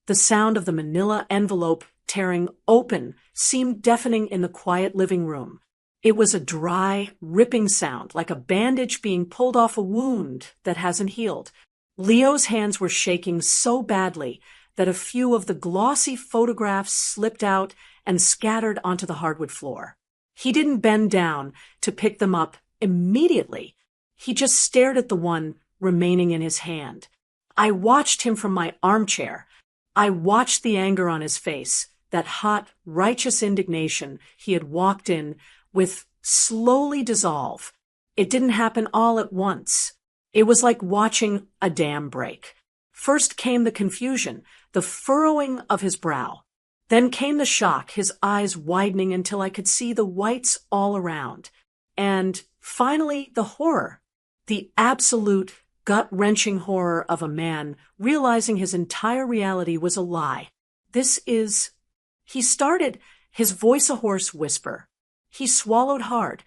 The sound of the manila envelope tearing open seemed deafening in the quiet living room. It was a dry, ripping sound, like a bandage being pulled off a wound that hasn't healed. Leo's hands were shaking so badly that a few of the glossy photographs slipped out and scattered onto the hardwood floor. He didn't bend down to pick them up immediately. He just stared at the one remaining in his hand. I watched him from my armchair. I watched the anger on his face, that hot, righteous indignation he had walked in with slowly dissolve. It didn't happen all at once. It was like watching a dam break. First came the confusion, the furrowing of his brow. Then came the shock, his eyes widening until I could see the whites all around. And finally, the horror. The absolute, gut-wrenching horror of a man realizing his entire reality was a lie. He started, his voice a hoarse whisper. He swallowed hard.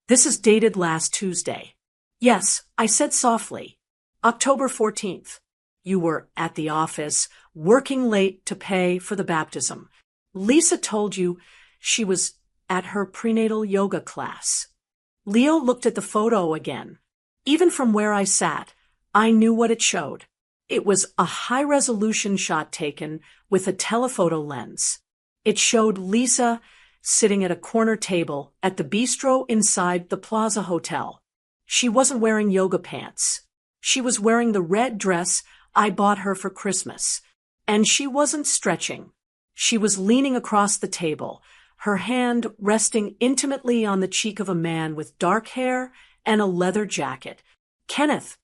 This is dated last Tuesday. Yes, I said softly. October 14th. You were at the office, working late to pay for the baptism. Lisa told you she was at her prenatal yoga class. Leo looked at the photo again. Even from where I sat, I knew what it showed. It was a high-resolution shot taken with a telephoto lens. It showed Lisa sitting at a corner table at the bistro inside the Plaza Hotel. She wasn't wearing yoga pants. She was wearing the red dress I bought her for Christmas. And she wasn't stretching. She was leaning across the table, her hand resting intimately on the cheek of a man with dark hair and a leather jacket. Kenneth,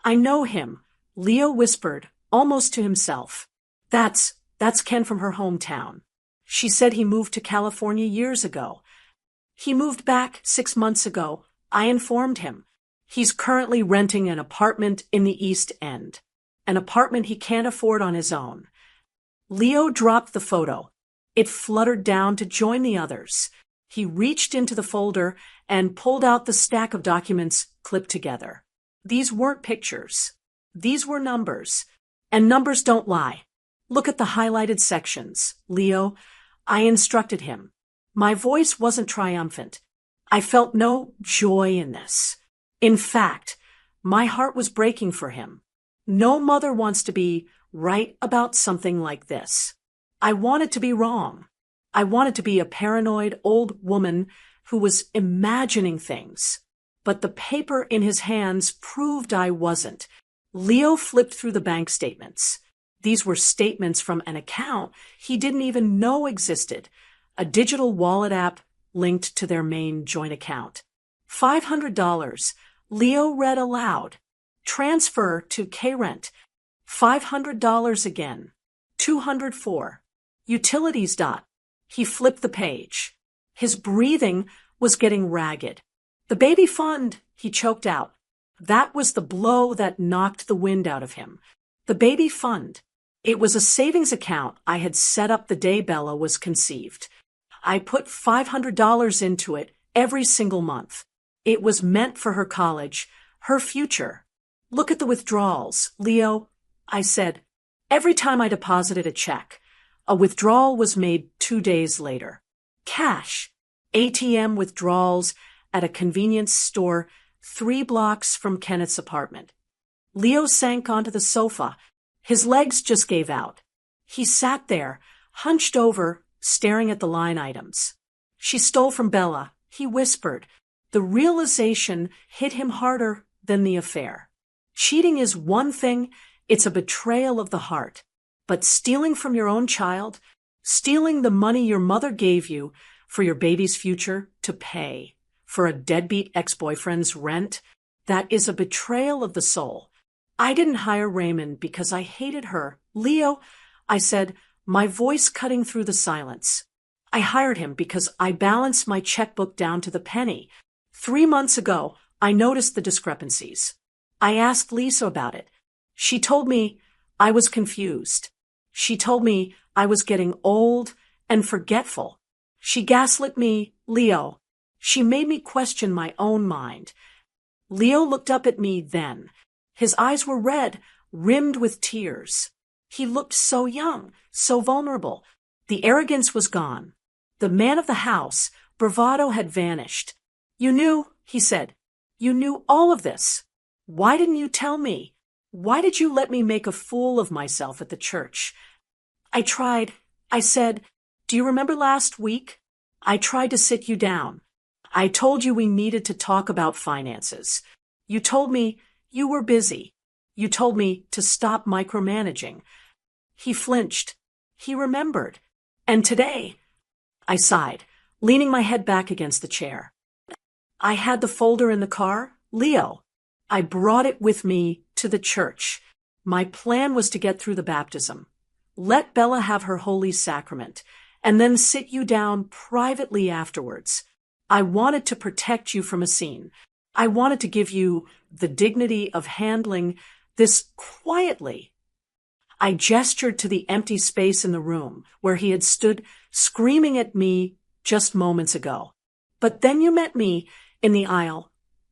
I know him, Leo whispered, almost to himself. That's Ken from her hometown. She said he moved to California years ago. He moved back 6 months ago. I informed him. He's currently renting an apartment in the East End. An apartment he can't afford on his own. Leo dropped the photo. It fluttered down to join the others. He reached into the folder and pulled out the stack of documents clipped together. These weren't pictures. These were numbers. And numbers don't lie. Look at the highlighted sections, Leo. I instructed him. My voice wasn't triumphant. I felt no joy in this. In fact, my heart was breaking for him. No mother wants to be right about something like this. I wanted to be wrong. I wanted to be a paranoid old woman who was imagining things. But the paper in his hands proved I wasn't. Leo flipped through the bank statements. These were statements from an account he didn't even know existed, a digital wallet app linked to their main joint account. $500, Leo read aloud. Transfer to K-Rent. $500 again. 204. Utilities. He flipped the page. His breathing was getting ragged. The baby fund, he choked out. That was the blow that knocked the wind out of him. The baby fund. It was a savings account I had set up the day Bella was conceived. I put $500 into it every single month. It was meant for her college, her future. Look at the withdrawals, Leo, I said. Every time I deposited a check, a withdrawal was made 2 days later. Cash. ATM withdrawals at a convenience store 3 blocks from Kenneth's apartment. Leo sank onto the sofa. His legs just gave out. He sat there, hunched over, staring at the line items. She stole from Bella, he whispered. The realization hit him harder than the affair. Cheating is one thing, it's a betrayal of the heart. But stealing from your own child, stealing the money your mother gave you for your baby's future to pay for a deadbeat ex-boyfriend's rent, that is a betrayal of the soul. I didn't hire Raymond because I hated her. Leo, I said, my voice cutting through the silence. I hired him because I balanced my checkbook down to the penny. 3 months ago, I noticed the discrepancies. I asked Lisa about it. She told me I was confused. She told me I was getting old and forgetful. She gaslit me, Leo. She made me question my own mind. Leo looked up at me then. His eyes were red, rimmed with tears. He looked so young, so vulnerable. The arrogance was gone. The man of the house, bravado had vanished. You knew, he said. You knew all of this. Why didn't you tell me? Why did you let me make a fool of myself at the church? I tried. I said, do you remember last week? I tried to sit you down. I told you we needed to talk about finances. You told me you were busy. You told me to stop micromanaging. He flinched. He remembered. And today, I sighed, leaning my head back against the chair. I had the folder in the car, Leo. I brought it with me to the church. My plan was to get through the baptism, let Bella have her holy sacrament, and then sit you down privately afterwards. I wanted to protect you from a scene. I wanted to give you the dignity of handling this quietly. I gestured to the empty space in the room where he had stood screaming at me just moments ago. But then you met me in the aisle.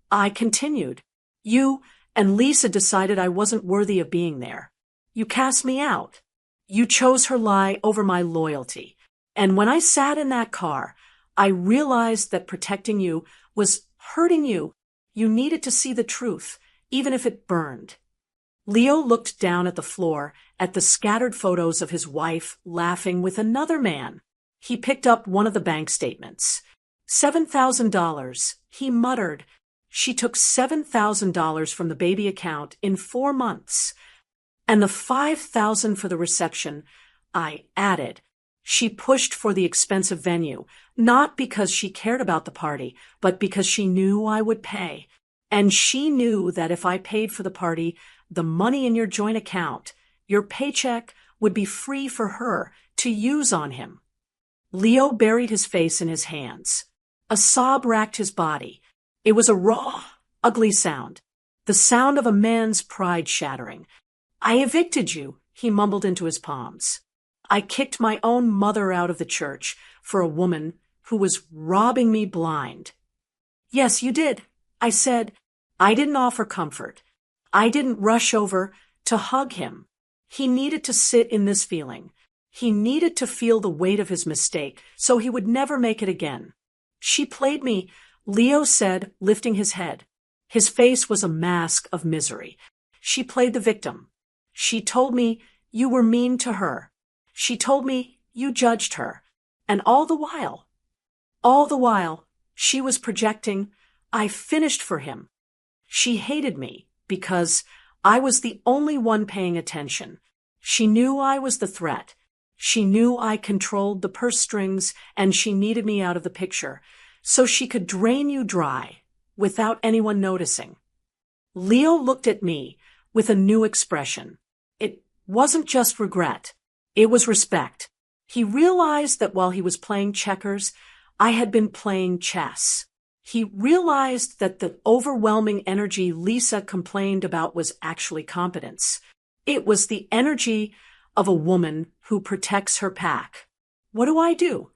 I continued. You and Lisa decided I wasn't worthy of being there. You cast me out. You chose her lie over my loyalty. And when I sat in that car, I realized that protecting you was hurting you. You needed to see the truth, even if it burned. Leo looked down at the floor, at the scattered photos of his wife laughing with another man. He picked up one of the bank statements. $7,000, he muttered. She took $7,000 from the baby account in 4 months. And the $5,000 for the reception, I added. She pushed for the expensive venue, not because she cared about the party, but because she knew I would pay. And she knew that if I paid for the party, the money in your joint account, your paycheck, would be free for her to use on him. Leo buried his face in his hands. A sob racked his body. It was a raw, ugly sound, the sound of a man's pride shattering. I evicted you, he mumbled into his palms. I kicked my own mother out of the church for a woman who was robbing me blind. Yes, you did, I said. I didn't offer comfort. I didn't rush over to hug him. He needed to sit in this feeling. He needed to feel the weight of his mistake so he would never make it again. She played me, Leo said, lifting his head. His face was a mask of misery. She played the victim. She told me you were mean to her. She told me you judged her. And all the while, she was projecting, I finished for him. She hated me because I was the only one paying attention. She knew I was the threat. She knew I controlled the purse strings, and she needed me out of the picture so she could drain you dry without anyone noticing. Leo looked at me with a new expression. It wasn't just regret. It was respect. He realized that while he was playing checkers, I had been playing chess. He realized that the overwhelming energy Lisa complained about was actually competence. It was the energy of a woman who protects her pack. What do I do?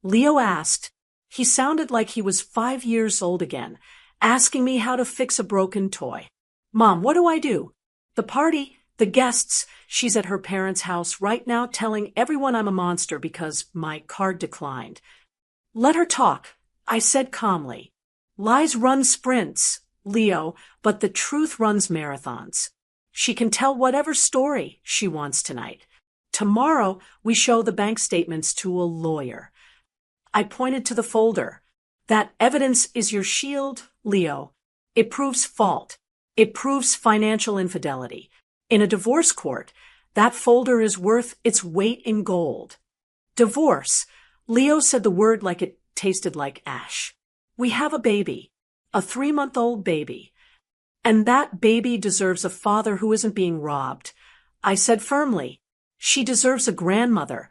Leo asked. He sounded like he was 5 years old again, asking me how to fix a broken toy. Mom, what do I do? The party, the guests, she's at her parents' house right now telling everyone I'm a monster because my card declined. Let her talk, I said calmly. Lies run sprints, Leo, but the truth runs marathons. She can tell whatever story she wants tonight. Tomorrow, we show the bank statements to a lawyer. I pointed to the folder. That evidence is your shield, Leo. It proves fault. It proves financial infidelity. In a divorce court, that folder is worth its weight in gold. Divorce. Leo said the word like it tasted like ash. We have a baby, a 3-month-old baby. And that baby deserves a father who isn't being robbed. I said firmly, she deserves a grandmother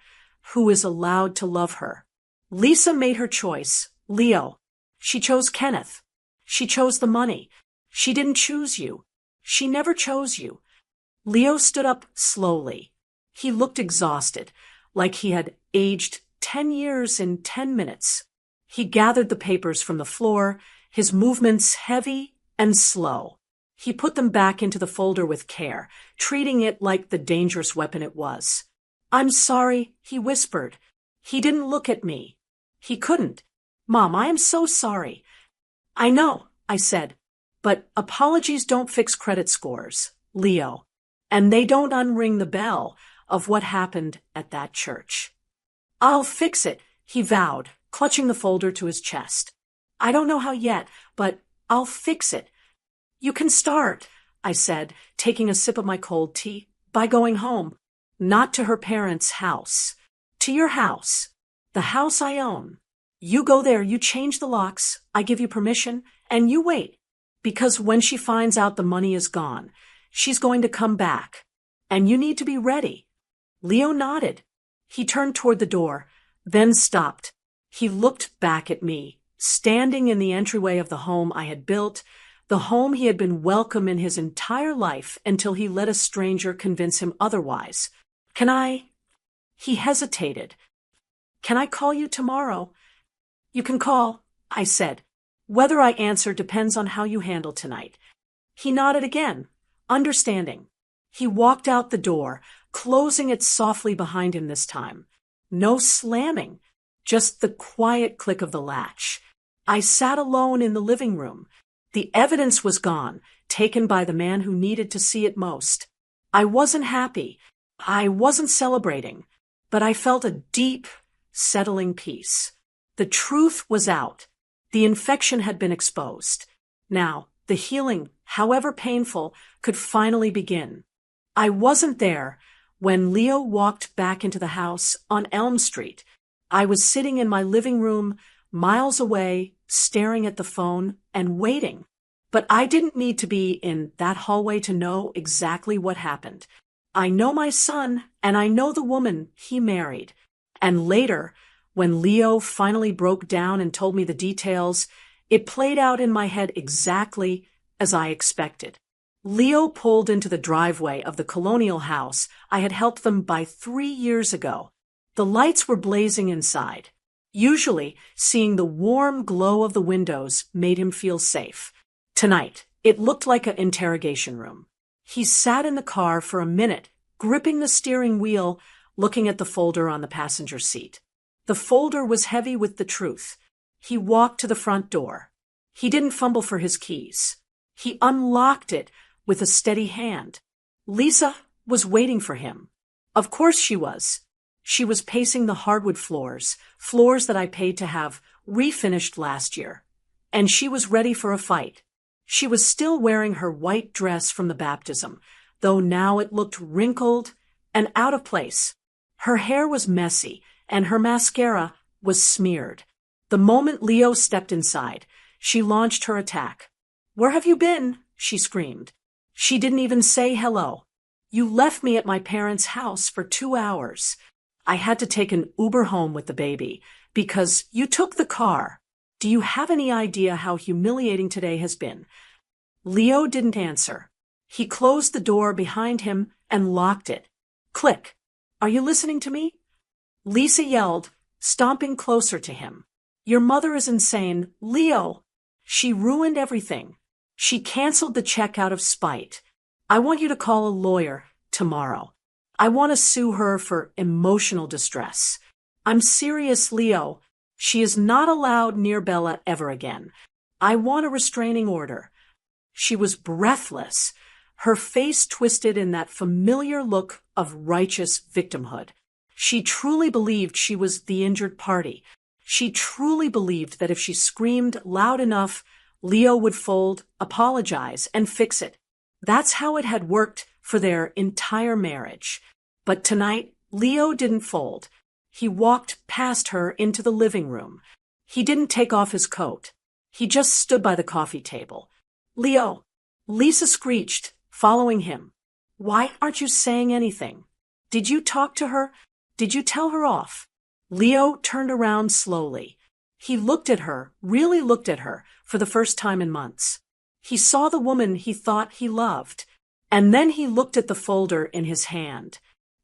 who is allowed to love her. Lisa made her choice, Leo. She chose Kenneth. She chose the money. She didn't choose you. She never chose you. Leo stood up slowly. He looked exhausted, like he had aged 10 years in 10 minutes. He gathered the papers from the floor, his movements heavy and slow. He put them back into the folder with care, treating it like the dangerous weapon it was. I'm sorry, he whispered. He didn't look at me. He couldn't. Mom, I am so sorry. I know, I said, but apologies don't fix credit scores, Leo, and they don't unring the bell of what happened at that church. I'll fix it, he vowed, clutching the folder to his chest. I don't know how yet, but I'll fix it. You can start, I said, taking a sip of my cold tea, by going home. Not to her parents' house. To your house. The house I own. You go there, you change the locks, I give you permission, and you wait. Because when she finds out the money is gone, she's going to come back. And you need to be ready. Leo nodded. He turned toward the door, then stopped. He looked back at me, standing in the entryway of the home I had built, the home he had been welcome in his entire life until he let a stranger convince him otherwise. "Can I?" He hesitated. "Can I call you tomorrow?" "You can call," I said. "Whether I answer depends on how you handle tonight." He nodded again, understanding. He walked out the door, closing it softly behind him this time. No slamming, just the quiet click of the latch. I sat alone in the living room. The evidence was gone, taken by the man who needed to see it most. I wasn't happy. I wasn't celebrating. But I felt a deep, settling peace. The truth was out. The infection had been exposed. Now, the healing, however painful, could finally begin. I wasn't there when Leo walked back into the house on Elm Street. I was sitting in my living room, miles away, staring at the phone and waiting. But I didn't need to be in that hallway to know exactly what happened. I know my son, and I know the woman he married. And later, when Leo finally broke down and told me the details, it played out in my head exactly as I expected. Leo pulled into the driveway of the colonial house I had helped them buy 3 years ago. The lights were blazing inside. Usually, seeing the warm glow of the windows made him feel safe. Tonight, it looked like an interrogation room. He sat in the car for a minute, gripping the steering wheel, looking at the folder on the passenger seat. The folder was heavy with the truth. He walked to the front door. He didn't fumble for his keys. He unlocked it with a steady hand. Lisa was waiting for him. Of course she was. She was pacing the hardwood floors that I paid to have refinished last year. And she was ready for a fight. She was still wearing her white dress from the baptism, though now it looked wrinkled and out of place. Her hair was messy, and her mascara was smeared. The moment Leo stepped inside, she launched her attack. "Where have you been?" she screamed. She didn't even say hello. "You left me at my parents' house for 2 hours. I had to take an Uber home with the baby because you took the car. Do you have any idea how humiliating today has been?" Leo didn't answer. He closed the door behind him and locked it. Click. "Are you listening to me?" Lisa yelled, stomping closer to him. "Your mother is insane, Leo. She ruined everything. She canceled the check out of spite. I want you to call a lawyer tomorrow. I want to sue her for emotional distress. I'm serious, Leo. She is not allowed near Bella ever again. I want a restraining order." She was breathless, her face twisted in that familiar look of righteous victimhood. She truly believed she was the injured party. She truly believed that if she screamed loud enough, Leo would fold, apologize, and fix it. That's how it had worked for their entire marriage. But tonight, Leo didn't fold. He walked past her into the living room. He didn't take off his coat. He just stood by the coffee table. "Leo," Lisa screeched, following him. "Why aren't you saying anything? Did you talk to her? Did you tell her off?" Leo turned around slowly. He looked at her, really looked at her, for the first time in months. He saw the woman he thought he loved. And then he looked at the folder in his hand.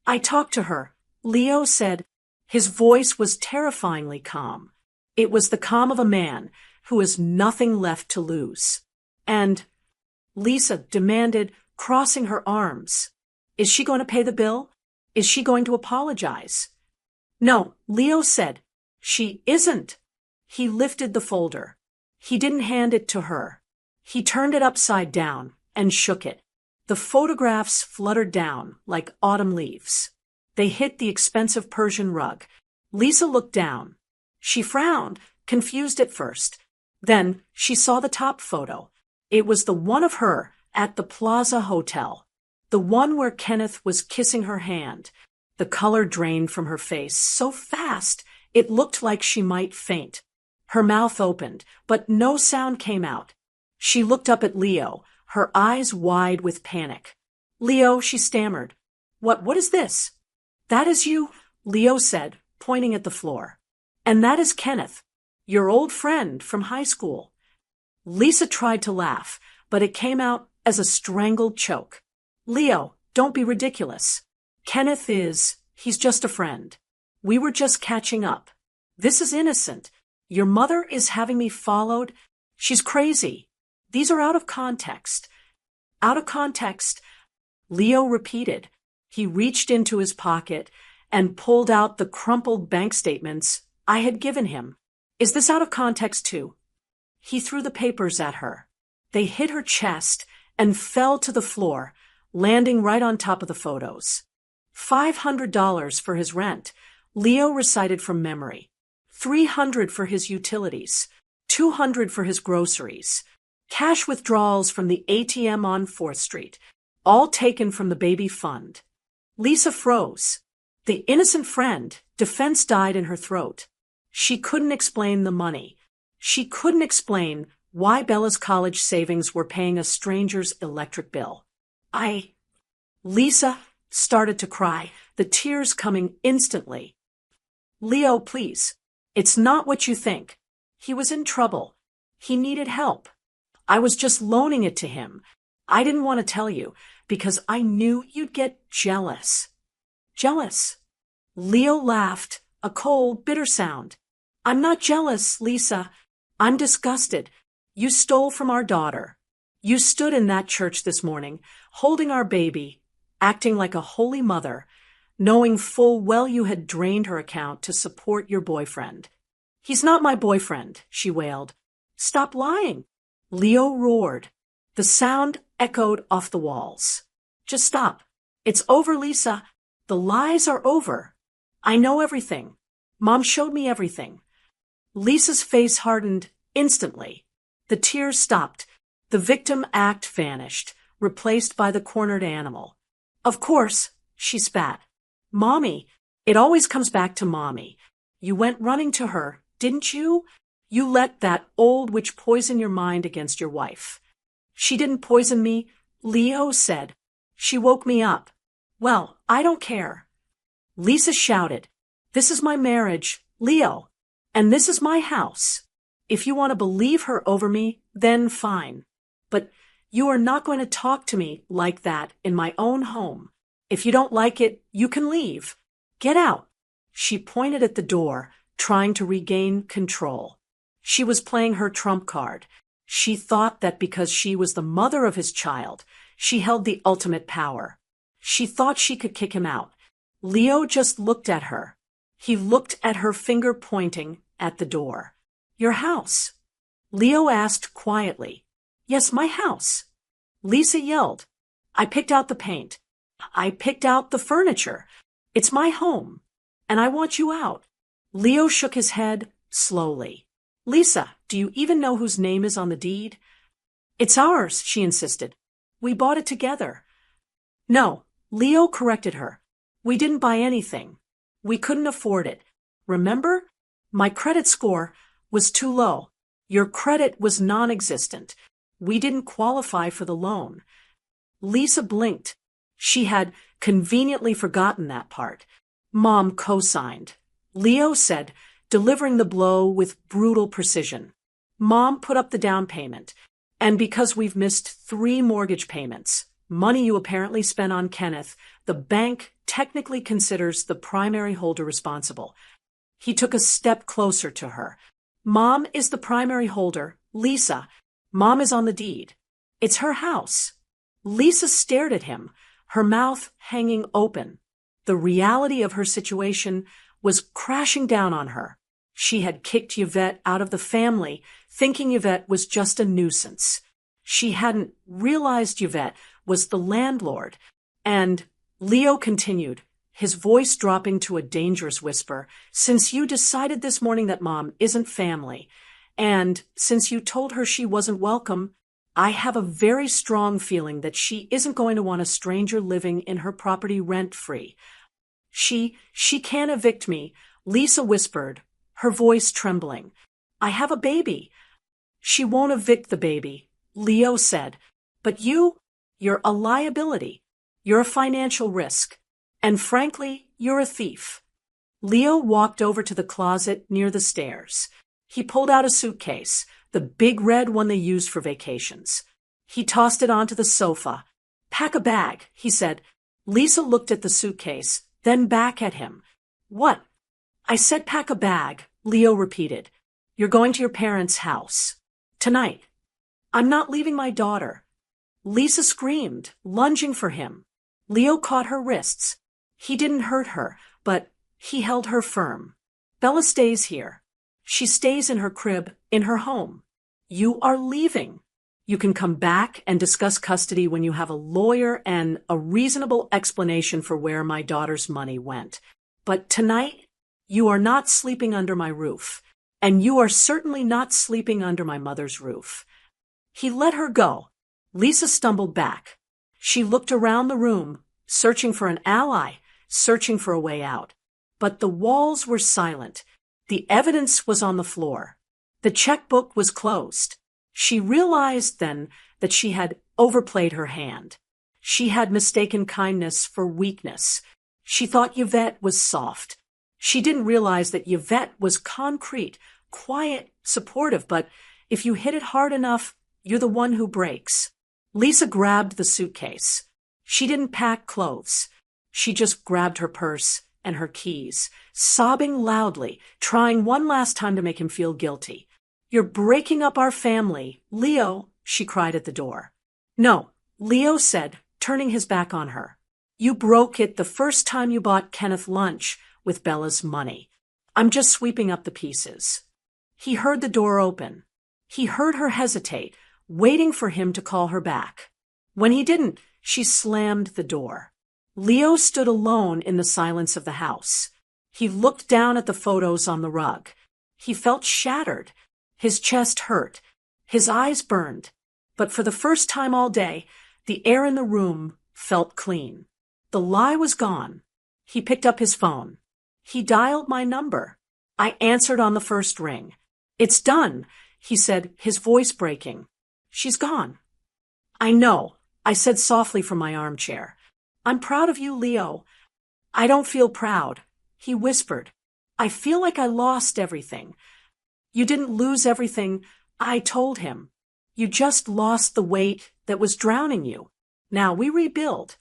"I talked to her," Leo said. His voice was terrifyingly calm. It was the calm of a man who has nothing left to lose. "And," Lisa demanded, crossing her arms, "is she going to pay the bill? Is she going to apologize?" "No," Leo said. "She isn't." He lifted the folder. He didn't hand it to her. He turned it upside down and shook it. The photographs fluttered down like autumn leaves. They hit the expensive Persian rug. Lisa looked down. She frowned, confused at first. Then she saw the top photo. It was the one of her at the Plaza Hotel. The one where Kenneth was kissing her hand. The color drained from her face so fast it looked like she might faint. Her mouth opened, but no sound came out. She looked up at Leo, her eyes wide with panic. "Leo," she stammered. What is this?" "That is you," Leo said, pointing at the floor. "And that is Kenneth." Your old friend from high school. Lisa tried to laugh, but it came out as a strangled choke. Leo, don't be ridiculous. He's just a friend. We were just catching up. This is innocent. Your mother is having me followed. She's crazy. These are out of context. Out of context, Leo repeated. He reached into his pocket and pulled out the crumpled bank statements I had given him. Is this out of context too? He threw the papers at her. They hit her chest and fell to the floor, landing right on top of the photos. $500 for his rent, Leo recited from memory. $300 for his utilities. $200 for his groceries. Cash withdrawals from the ATM on 4th Street, all taken from the baby fund. Lisa froze. The innocent friend, defense died in her throat. She couldn't explain the money. She couldn't explain why Bella's college savings were paying a stranger's electric bill. Lisa started to cry, the tears coming instantly. Leo, please. It's not what you think. He was in trouble. He needed help. I was just loaning it to him. I didn't want to tell you because I knew you'd get jealous. Jealous? Leo laughed, a cold, bitter sound. I'm not jealous, Lisa. I'm disgusted. You stole from our daughter. You stood in that church this morning, holding our baby, acting like a holy mother, knowing full well you had drained her account to support your boyfriend. He's not my boyfriend, she wailed. Stop lying. Leo roared. The sound echoed off the walls. Just stop. It's over, Lisa. The lies are over. I know everything. Mom showed me everything. Lisa's face hardened instantly. The tears stopped. The victim act vanished, replaced by the cornered animal. Of course, she spat. Mommy. It always comes back to Mommy. You went running to her, didn't you? You let that old witch poison your mind against your wife. She didn't poison me, Leo said. She woke me up. Well, I don't care. Lisa shouted. This is my marriage, Leo, and this is my house. If you want to believe her over me, then fine. But you are not going to talk to me like that in my own home. If you don't like it, you can leave. Get out. She pointed at the door, trying to regain control. She was playing her trump card. She thought that because she was the mother of his child, she held the ultimate power. She thought she could kick him out. Leo just looked at her. He looked at her, finger pointing at the door. Your house. Leo asked quietly. Yes, my house. Lisa yelled. I picked out the paint. I picked out the furniture. It's my home. And I want you out. Leo shook his head slowly. Lisa, do you even know whose name is on the deed? It's ours, she insisted. We bought it together. No, Leo corrected her. We didn't buy anything. We couldn't afford it. Remember? My credit score was too low. Your credit was non-existent. We didn't qualify for the loan. Lisa blinked. She had conveniently forgotten that part. Mom co-signed. Leo said, delivering the blow with brutal precision. Mom put up the down payment. And because we've missed 3 mortgage payments, money you apparently spent on Kenneth, the bank technically considers the primary holder responsible. He took a step closer to her. Mom is the primary holder. Lisa. Mom is on the deed. It's her house. Lisa stared at him, her mouth hanging open. The reality of her situation was crashing down on her. She had kicked Yvette out of the family, thinking Yvette was just a nuisance. She hadn't realized Yvette was the landlord. And Leo continued, his voice dropping to a dangerous whisper, since you decided this morning that Mom isn't family, and since you told her she wasn't welcome, I have a very strong feeling that she isn't going to want a stranger living in her property rent-free. She can't evict me, Lisa whispered, her voice trembling. I have a baby. She won't evict the baby, Leo said. But you're a liability. You're a financial risk. And frankly, you're a thief. Leo walked over to the closet near the stairs. He pulled out a suitcase, the big red one they used for vacations. He tossed it onto the sofa. "Pack a bag," he said. Lisa looked at the suitcase, then back at him. "What?" "I said pack a bag," Leo repeated. "You're going to your parents' house. Tonight." "I'm not leaving my daughter." Lisa screamed, lunging for him. Leo caught her wrists. He didn't hurt her, but he held her firm. "Bella stays here. She stays in her crib, in her home. You are leaving. You can come back and discuss custody when you have a lawyer and a reasonable explanation for where my daughter's money went. But tonight, you are not sleeping under my roof, and you are certainly not sleeping under my mother's roof." He let her go. Lisa stumbled back. She looked around the room, searching for an ally, searching for a way out. But the walls were silent. The evidence was on the floor. The checkbook was closed. She realized then that she had overplayed her hand. She had mistaken kindness for weakness. She thought Yvette was soft. She didn't realize that Yvette was concrete, quiet, supportive, but if you hit it hard enough, you're the one who breaks. Lisa grabbed the suitcase. She didn't pack clothes. She just grabbed her purse and her keys, sobbing loudly, trying one last time to make him feel guilty. "You're breaking up our family, Leo," she cried at the door. "No," Leo said, turning his back on her. "You broke it the first time you bought Kenneth lunch with Bella's money. I'm just sweeping up the pieces." He heard the door open. He heard her hesitate, waiting for him to call her back. When he didn't, she slammed the door. Leo stood alone in the silence of the house. He looked down at the photos on the rug. He felt shattered. His chest hurt. His eyes burned. But for the first time all day, the air in the room felt clean. The lie was gone. He picked up his phone. He dialed my number. I answered on the first ring. "It's done," he said, his voice breaking. "She's gone." "I know," I said softly from my armchair. "I'm proud of you, Leo." "I don't feel proud," he whispered. "I feel like I lost everything." "You didn't lose everything," I told him. "You just lost the weight that was drowning you. Now we rebuild."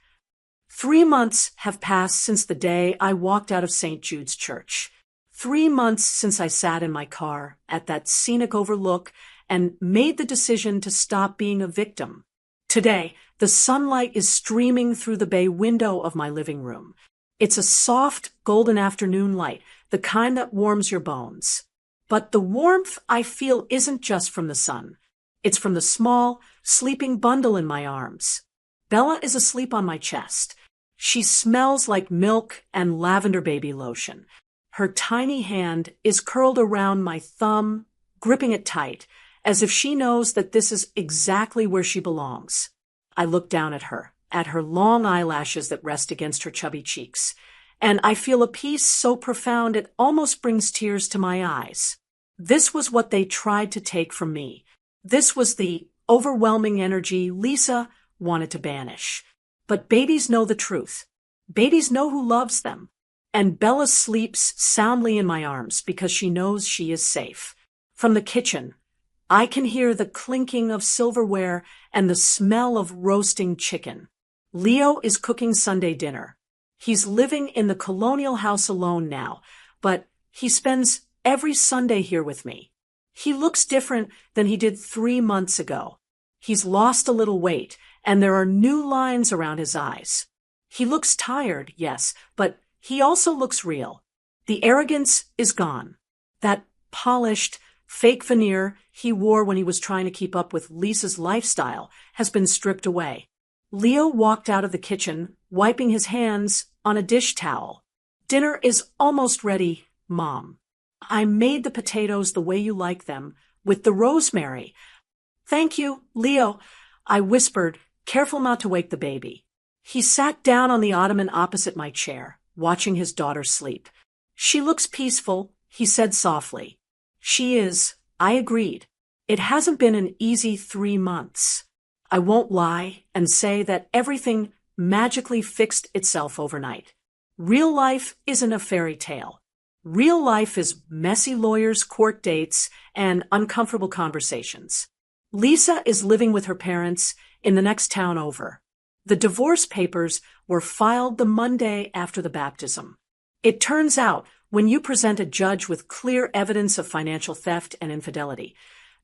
3 months have passed since the day I walked out of St. Jude's Church. 3 months since I sat in my car at that scenic overlook and made the decision to stop being a victim. Today, the sunlight is streaming through the bay window of my living room. It's a soft, golden afternoon light, the kind that warms your bones. But the warmth I feel isn't just from the sun. It's from the small, sleeping bundle in my arms. Bella is asleep on my chest. She smells like milk and lavender baby lotion. Her tiny hand is curled around my thumb, gripping it tight, as if she knows that this is exactly where she belongs. I look down at her long eyelashes that rest against her chubby cheeks, and I feel a peace so profound it almost brings tears to my eyes. This was what they tried to take from me. This was the overwhelming energy Lisa wanted to banish. But babies know the truth. Babies know who loves them. And Bella sleeps soundly in my arms because she knows she is safe. From the kitchen, I can hear the clinking of silverware and the smell of roasting chicken. Leo is cooking Sunday dinner. He's living in the colonial house alone now, but he spends every Sunday here with me. He looks different than he did 3 months ago. He's lost a little weight, and there are new lines around his eyes. He looks tired, yes, but he also looks real. The arrogance is gone. That polished, fake veneer he wore when he was trying to keep up with Lisa's lifestyle has been stripped away. Leo walked out of the kitchen, wiping his hands on a dish towel. "Dinner is almost ready, Mom. I made the potatoes the way you like them, with the rosemary." "Thank you, Leo," I whispered, careful not to wake the baby. He sat down on the ottoman opposite my chair, watching his daughter sleep. "She looks peaceful," he said softly. "She is," I agreed. "It hasn't been an easy 3 months. I won't lie and say that everything magically fixed itself overnight. Real life isn't a fairy tale. Real life is messy lawyers, court dates, and uncomfortable conversations. Lisa is living with her parents in the next town over. The divorce papers were filed the Monday after the baptism. It turns out, when you present a judge with clear evidence of financial theft and infidelity,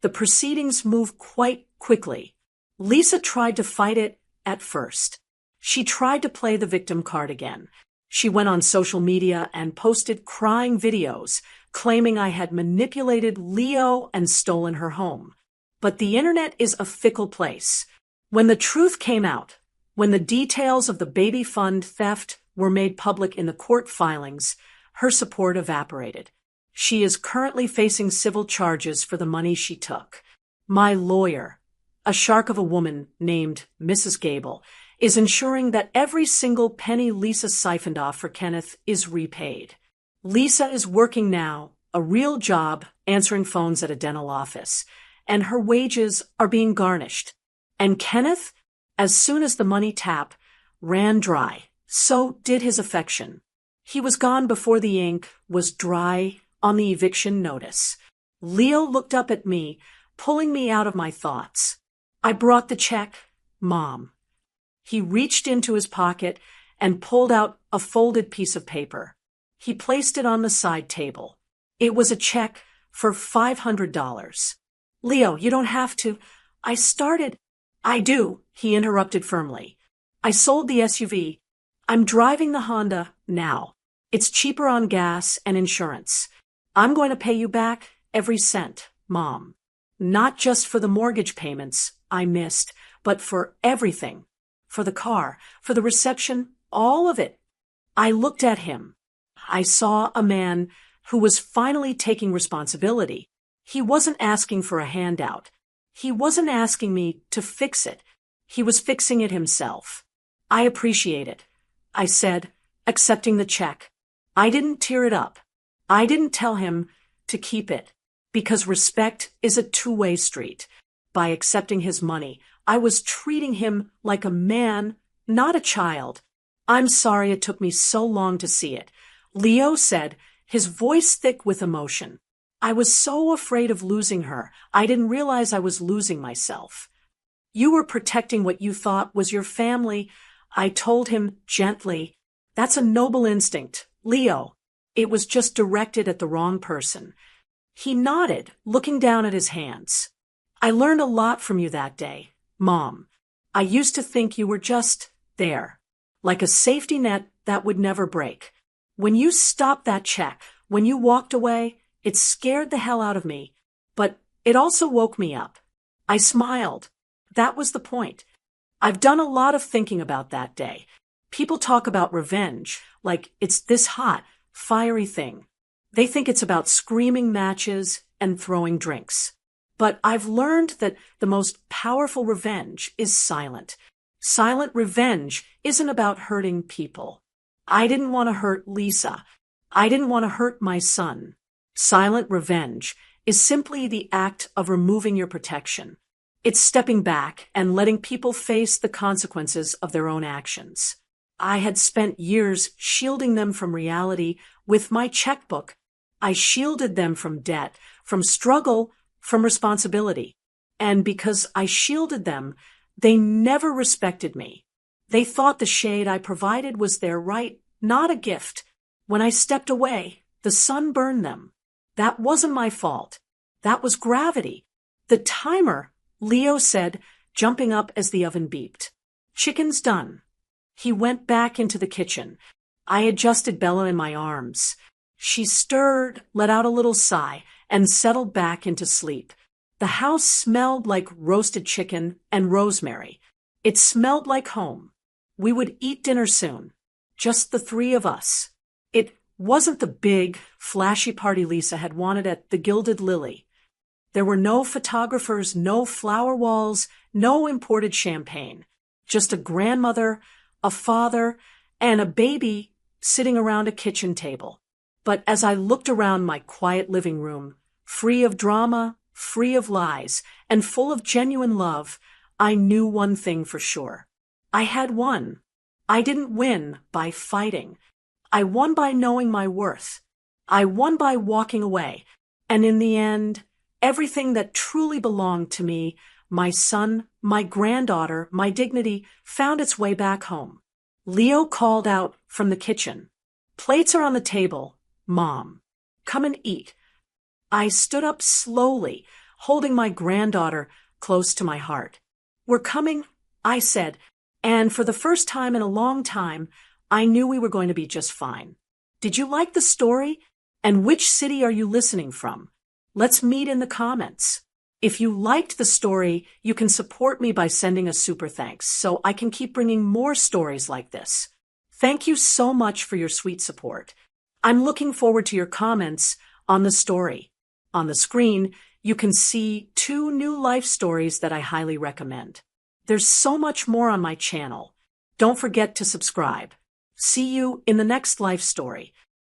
the proceedings move quite quickly. Lisa tried to fight it at first. She tried to play the victim card again. She went on social media and posted crying videos, claiming I had manipulated Leo and stolen her home. But the internet is a fickle place. When the truth came out, when the details of the baby fund theft were made public in the court filings, her support evaporated. She is currently facing civil charges for the money she took. My lawyer, a shark of a woman named Mrs. Gable, is ensuring that every single penny Lisa siphoned off for Kenneth is repaid. Lisa is working now, a real job, answering phones at a dental office, and her wages are being garnished. And Kenneth, as soon as the money tap ran dry, so did his affection. He was gone before the ink was dry on the eviction notice. Leo looked up at me, pulling me out of my thoughts. I brought the check, Mom. He reached into his pocket and pulled out a folded piece of paper. He placed it on the side table. It was a check for $500. Leo, you don't have to. I do, he interrupted firmly. I sold the SUV. I'm driving the Honda now. It's cheaper on gas and insurance. I'm going to pay you back every cent, Mom. Not just for the mortgage payments I missed, but for everything. For the car, for the reception, all of it. I looked at him. I saw a man who was finally taking responsibility. He wasn't asking for a handout. He wasn't asking me to fix it. He was fixing it himself. I appreciate it, I said, accepting the check. I didn't tear it up. I didn't tell him to keep it, because respect is a two-way street. By accepting his money, I was treating him like a man, not a child. I'm sorry it took me so long to see it, Leo said, his voice thick with emotion. I was so afraid of losing her, I didn't realize I was losing myself. You were protecting what you thought was your family, I told him gently. That's a noble instinct, Leo. It was just directed at the wrong person. He nodded, looking down at his hands. I learned a lot from you that day, Mom. I used to think you were just there, like a safety net that would never break. When you stopped that check, when you walked away, it scared the hell out of me, but it also woke me up. I smiled. That was the point. I've done a lot of thinking about that day. People talk about revenge like it's this hot, fiery thing. They think it's about screaming matches and throwing drinks. But I've learned that the most powerful revenge is silent. Silent revenge isn't about hurting people. I didn't want to hurt Lisa. I didn't want to hurt my son. Silent revenge is simply the act of removing your protection. It's stepping back and letting people face the consequences of their own actions. I had spent years shielding them from reality with my checkbook. I shielded them from debt, from struggle, from responsibility. And because I shielded them, they never respected me. They thought the shade I provided was their right, not a gift. When I stepped away, the sun burned them. That wasn't my fault. That was gravity. The timer, Leo said, jumping up as the oven beeped. Chicken's done. He went back into the kitchen. I adjusted Bella in my arms. She stirred, let out a little sigh, and settled back into sleep. The house smelled like roasted chicken and rosemary. It smelled like home. We would eat dinner soon. Just the three of us. It wasn't the big, flashy party Lisa had wanted at the Gilded Lily. There were no photographers, no flower walls, no imported champagne. Just a grandmother, a father, and a baby sitting around a kitchen table. But as I looked around my quiet living room, free of drama, free of lies, and full of genuine love, I knew one thing for sure. I had won. I didn't win by fighting. I won by knowing my worth. I won by walking away. And in the end, everything that truly belonged to me, my son, my granddaughter, my dignity, found its way back home. Leo called out from the kitchen. Plates are on the table, Mom. Come and eat. I stood up slowly, holding my granddaughter close to my heart. We're coming, I said, and for the first time in a long time, I knew we were going to be just fine. Did you like the story? And which city are you listening from? Let's meet in the comments. If you liked the story, you can support me by sending a super thanks so I can keep bringing more stories like this. Thank you so much for your sweet support. I'm looking forward to your comments on the story. On the screen, you can see 2 new life stories that I highly recommend. There's so much more on my channel. Don't forget to subscribe. See you in the next life story.